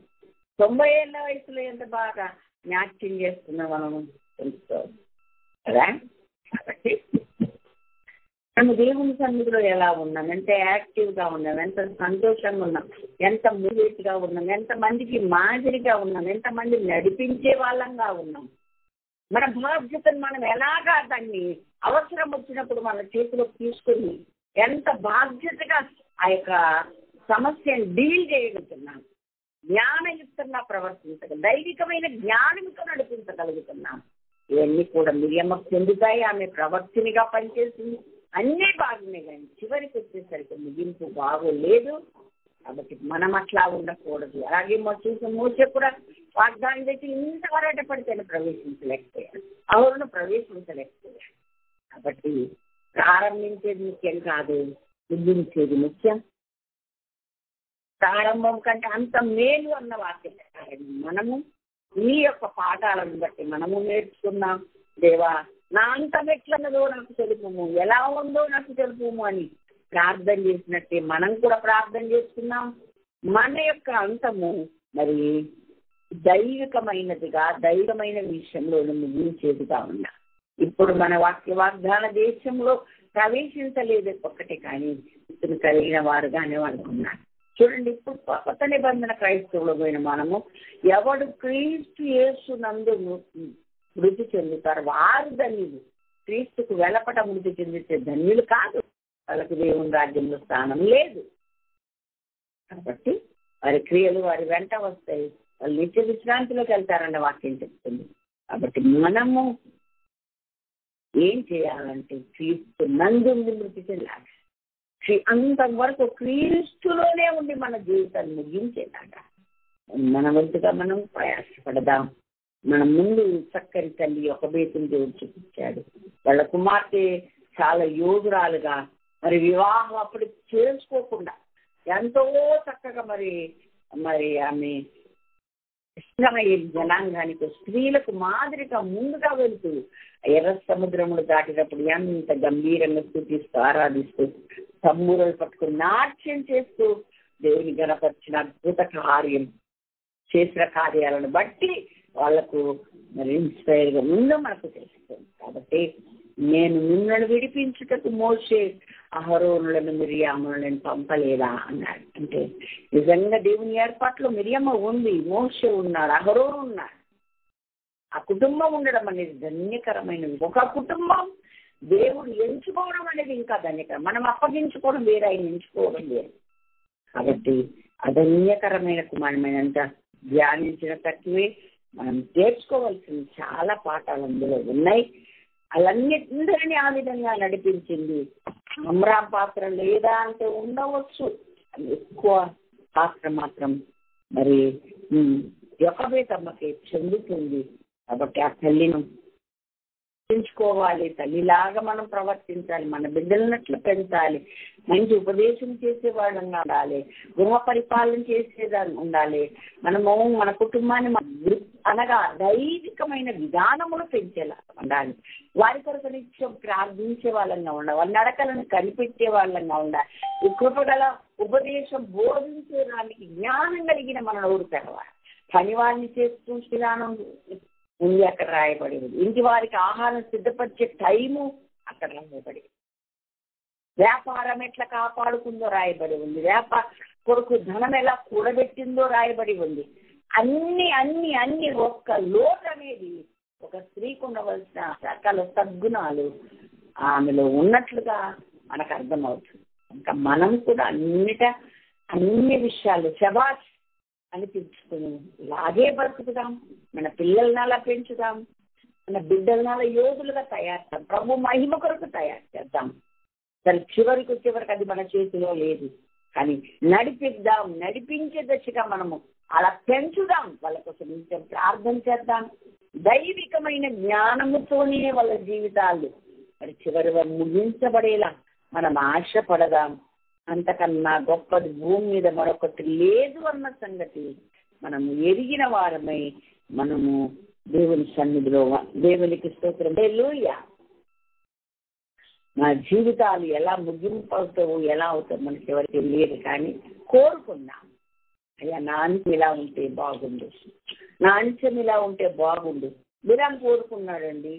90 ఏళ్ళ వయసులో ఎంత బాగా నాట్యం చేస్తున్నాం మనము తెలుసుకోవాలి కదా. కాబట్టి మనం దేవుని సన్నిధిలో ఎలా ఉన్నాం, ఎంత యాక్టివ్గా ఉన్నాం, ఎంత సంతోషంగా ఉన్నాం, ఎంత మూవీగా ఉన్నాం, ఎంతమందికి మాదిరిగా ఉన్నాం, ఎంతమంది నడిపించే వాళ్ళంగా ఉన్నాం. మన బాధ్యతను మనం ఎలాగా దాన్ని అవసరం వచ్చినప్పుడు మన చేతిలోకి తీసుకుని ఎంత బాధ్యతగా ఆ యొక్క సమస్యను డీల్ చేయగలుగుతున్నాం, జ్ఞానయుక్తంగా దైవికమైన జ్ఞానంతో నడిపించగలుగుతున్నాం. ఇవన్నీ కూడా మిరియమ్మకు చెందుతాయి. ఆమె ప్రవర్తనగా పనిచేసింది, అన్నీ బాగున్నాయి. కానీ చివరికి వచ్చేసరికి ముగింపు బాగోలేదు. కాబట్టి మనం అట్లా ఉండకూడదు. అలాగే చూసిన మోసే కూడా వాగ్దానం చేసి ఇంత వరట పడితే ప్రవేశించలేకపోయాడు, అవును ప్రవేశించలేకపోయాడు. కాబట్టి ప్రారంభించేది ముఖ్యం కాదు, ముగించేది ముఖ్యం. ప్రారంభం కంటే అంత మేలు అన్న వాక్యం మనము ఈ యొక్క పాఠాలను బట్టి మనము నేర్చుకున్నాం. దేవా నా అంతం ఎట్లన్నదో నాకు తెలుపుము, ఎలా ఉందో నాకు తెలుపుము అని ప్రార్థన చేసినట్టే మనం కూడా ప్రార్థన చేసుకున్నాం. మన యొక్క అంతము మరి దైవికమైన విషయంలో ముగించేదిగా ఉన్నా. ఇప్పుడు మన వాగ్దాన దేశంలో ప్రవేశించలేదు ఒక్కటే, కానీ ఇతను కలిగిన వారుగానే అనుకున్నారు. చూడండి, ఇప్పుడు కొత్త నిబంధన క్రైస్తవులో పోయిన మనము ఎవడు క్రీస్తు యేసునందు మృతి చెందుతారు వారు ధన్యులు. క్రీస్తుకు వెలపట మృతి చెందితే ధన్యులు కాదు, వాళ్ళకి దేవుని రాజ్యంలో స్థానం లేదు. కాబట్టి వారి క్రియలు వారి వెంట వస్తాయి, వాళ్ళు నిత్య విశ్రాంతిలోకి వెళ్తారన్న వాక్యం చెప్తుంది. కాబట్టి మనము ఏం చేయాలంటే క్రీస్తు నందు మృతి చెందాలి. అంతవరకు క్రీస్తులోనే ఉండి మన జీవితాన్ని ముగించేలాగా మన వంతుగా మనం ప్రయాసపడదాం. మన ముందు చక్కని తల్లి ఒక బేతుని దేవుడు చూపించాడు. వాళ్ళ కుమార్తె చాలా యోగురాలుగా మరి వివాహం అప్పుడు చేసుకోకుండా ఎంతో చక్కగా మరి ఆమె ఇష్టమైన జనాంగానికి స్త్రీలకు మాదిరిగా ముందుగా వెళుతూ ఎర్ర సముద్రములు దాటినప్పుడు ఎంత గంభీరంగా స్తుతిస్తూ ఆరాధిస్తూ తమ్మురలు పట్టుకుని నాట్యం చేస్తూ దేవుని గణపరిచిన అద్భుత కార్యం చేసిన కార్యాలను బట్టి వాళ్లకు మరి ఇన్స్పైర్గా ముందు మనకు తెలుస్తుంది. కాబట్టి నేను మిమ్మల్ని విడిపించుటకు మోషే అహరోనులను మిరియాములను పంపలేదా అన్నాడు. అంటే నిజంగా దేవుని ఏర్పాట్లో మిరియమ్మ ఉంది, మోషే ఉన్నాడు, అహరోను ఉన్నాడు. ఆ కుటుంబం ఉండడం అనేది ధన్యకరమైనది. ఒక కుటుంబం దేవుడు ఎంచుకోవడం అనేది ఇంకా ధన్యకరం. మనం అప్పగించుకోవడం వేరే, ఆయన ఎంచుకోవడం వేరే. కాబట్టి అధన్యకరమైన కుమారమైనంత ధ్యానించిన తక్కువే. మనం నేర్చుకోవాల్సిన చాలా పాఠాలు అందులో ఉన్నాయి. అలాన్నింటినీ ఆ విధంగా నడిపించింది. అమ్రాం పాత్ర లేదా అంటే ఉండవచ్చు, ఎక్కువ పాత్ర మాత్రం మరి యొకబేతమ్మకి చెందుతుంది. కాబట్టి ఆ తల్లిని పెంచుకోవాలి, తల్లిలాగా మనం ప్రవర్తించాలి, మన బిడ్డలనట్లు పెంచాలి, మంచి ఉపదేశం చేసేవాళ్ళంగా ఉండాలి, గృహ పరిపాలన చేసేదాన్ని ఉండాలి. మనము మన కుటుంబాన్ని అనగా దైవికమైన విధానములు పెంచేలా ఉండాలి. వారి కొరకు నిత్యం ప్రార్థించే వాళ్ళంగా ఉండాలి, వారి నడకలను కనిపెట్టే వాళ్ళంగా ఉండాలి. ఈ కృపగల ఉపదేశం బోధించడానికి జ్ఞానం కలిగిన మన ఊరు తెరవాలి. పని వారిని చేస్తూ విధానం ఉంది అక్కడ రాయబడి ఉంది. ఇంటి వారికి ఆహారం సిద్ధపరిచే టైము అక్కడ రాయబడి, వ్యాపారం ఎట్లా కాపాడుకుందో రాయబడి ఉంది, వ్యాపార కొరకు ధనం ఎలా కూడబెట్టిందో రాయబడి ఉంది. అన్ని అన్ని అన్ని ఒక్క లోటు అనేది ఒక స్త్రీకి ఉండవలసిన సకల సద్గుణాలు ఆమెలో ఉన్నట్లుగా మనకు అర్థమవుతుంది. ఇంకా మనం కూడా అన్ని విషయాలు శబాష్ అనిపించుకుని ఇలాగే బతుకుదాం. మన పిల్లల్ని అలా పెంచుదాం, మన బిడ్డలను అలా యోధులుగా తయారు చేద్దాం, ప్రభు మహిమ కొరకు తయారు చేద్దాం. అసలు చివరికి అది మన చేతిలో లేదు, కానీ నడిపిద్దాం, నడిపించే దశగా మనము అలా పెంచుదాం. వాళ్ళ కోసం నిత్యం ప్రార్థన చేద్దాం. దైవికమైన జ్ఞానముతోనే వాళ్ళ జీవితాలు మరి చివరి ముగించబడేలా మనం ఆశపడదాం. అంతకన్నా గొప్పది భూమి మీద మరొకటి లేదు అన్న సంగతి మనము ఎరిగిన వారమై మనము దేవుని సన్నిధిలో దేవునికి స్తోత్రం. హల్లెలూయా. నా జీవితాలు ఎలా ముగింపు అవుతావు, ఎలా అవుతావు మనకి ఎవరికి తెలియదు, కానీ కోరుకున్నాం అయ్యా నా అంచెం ఇలా ఉంటే బాగుండు, నా అంచెం ఇలా ఉంటే బాగుండు. బిరాం కోరుకున్నాడండి.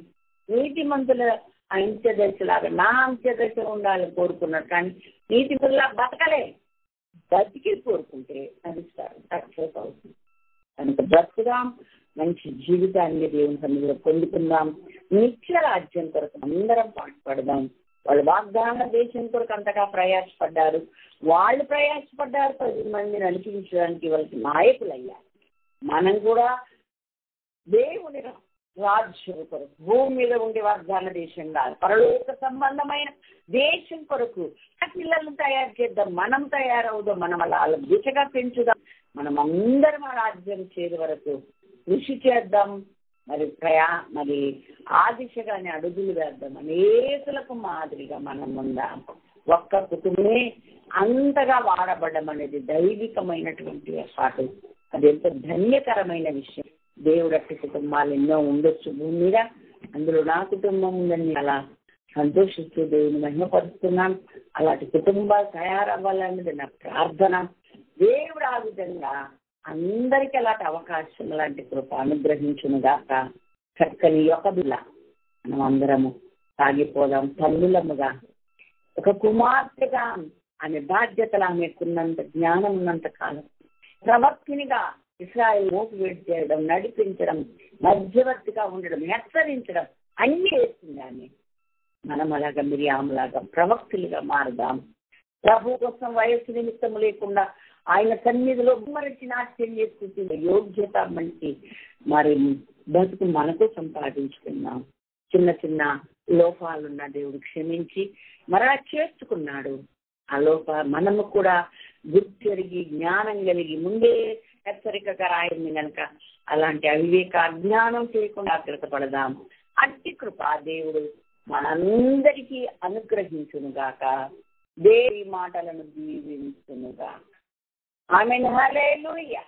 నీతిమంతుల అంత్యదశలాగా నా అంత్యదశ ఉండాలని కోరుకున్నాడు, కానీ నీతిమంతులా బతకలే. బతికి కోరుకుంటే అది సక్సెస్ అవుతుంది. కనుక బ్రతుకుదాం, మంచి జీవితాన్ని దేవుని సన్నిధిలో పొందుకుందాం. నిత్య రాజ్యం కొరకు అందరం పాటుపడదాం. వాళ్ళు వాగ్దాన దేశం కొరకు అంతగా ప్రయాసపడ్డారు. వాళ్ళు ప్రయాసపడ్డారు 10 మంది నడిపించడానికి, వాళ్ళకి నాయకులయ్యారు. మనం కూడా దేవుని రాజ్యం కొరకు, భూమి మీద ఉండే వాగ్దాన దేశం కాదు, పరలోక సంబంధమైన దేశం కొరకు పిల్లలను తయారు చేద్దాం. మనం తయారవుదాం, మనం అలా దిశగా పెంచుదాం. మనం అందరం ఆ రాజ్యం చేరే వరకు కృషి చేద్దాం. మరి ఆ దిశగానే అడుగులు వేద్దాం. అనేకులకు మాదిరిగా మనం ఉందాం. ఒక్క కుటుంబమే అంతగా వాడబడడం అనేది దైవికమైనటువంటి ఏర్పాటు. అది ఎంతో ధన్యకరమైన విషయం. దేవుడట్టి కుటుంబాలు ఎన్నో ఉండొచ్చు భూమి మీద, అందులో నా కుటుంబం ఉందని అలా సంతోషిస్తూ దేవుని మహిమపరుస్తున్నాను. అలాంటి కుటుంబాలు తయారవ్వాలన్నది నా ప్రార్థన. దేవుడు ఆ విధంగా అందరికీ అలాంటి అవకాశం, అలాంటి కృప అనుగ్రహించును గాక. చక్కని ఒక బిల్ల మనం అందరము సాగిపోదాం. తల్లులముగా, ఒక కుమార్తెగా ఆమె బాధ్యతలు ఆమెకున్నంత జ్ఞానం ఉన్నంత కాలం ప్రవక్తినిగా ఇశ్రాయేలు మోటివేట్ చేయడం, నడిపించడం, మధ్యవర్తిగా ఉండడం, హెచ్చరించడం అన్ని చేస్తుంది ఆమె. మనం అలాగా మిరియాములాగా ప్రవక్తులుగా మారుదాం. ప్రభు కోసం వయస్సు నిమిత్తము లేకుండా ఆయన సన్నిధిలో మరచి నాట్యం చేసుకుంటుంది యోగ్యత మంచి మరి బతుకు మనకు సంపాదించుకున్నాం. చిన్న చిన్న లోపాలున్న దేవుడు క్షమించి మరలా చేర్చుకున్నాడు. ఆ మనము కూడా గుర్తెరిగి జ్ఞానం కలిగి ముందే హెచ్చరికగా రాయింది కనుక అలాంటి అవివేక అజ్ఞానం చేయకుండా జాగ్రత్త పడదాం. అట్టి కృప దేవుడు మనందరికీ అనుగ్రహించునుగాక. దేవి మాటలను దీవించునుగాక. ఆమేన్. హల్లెలూయా.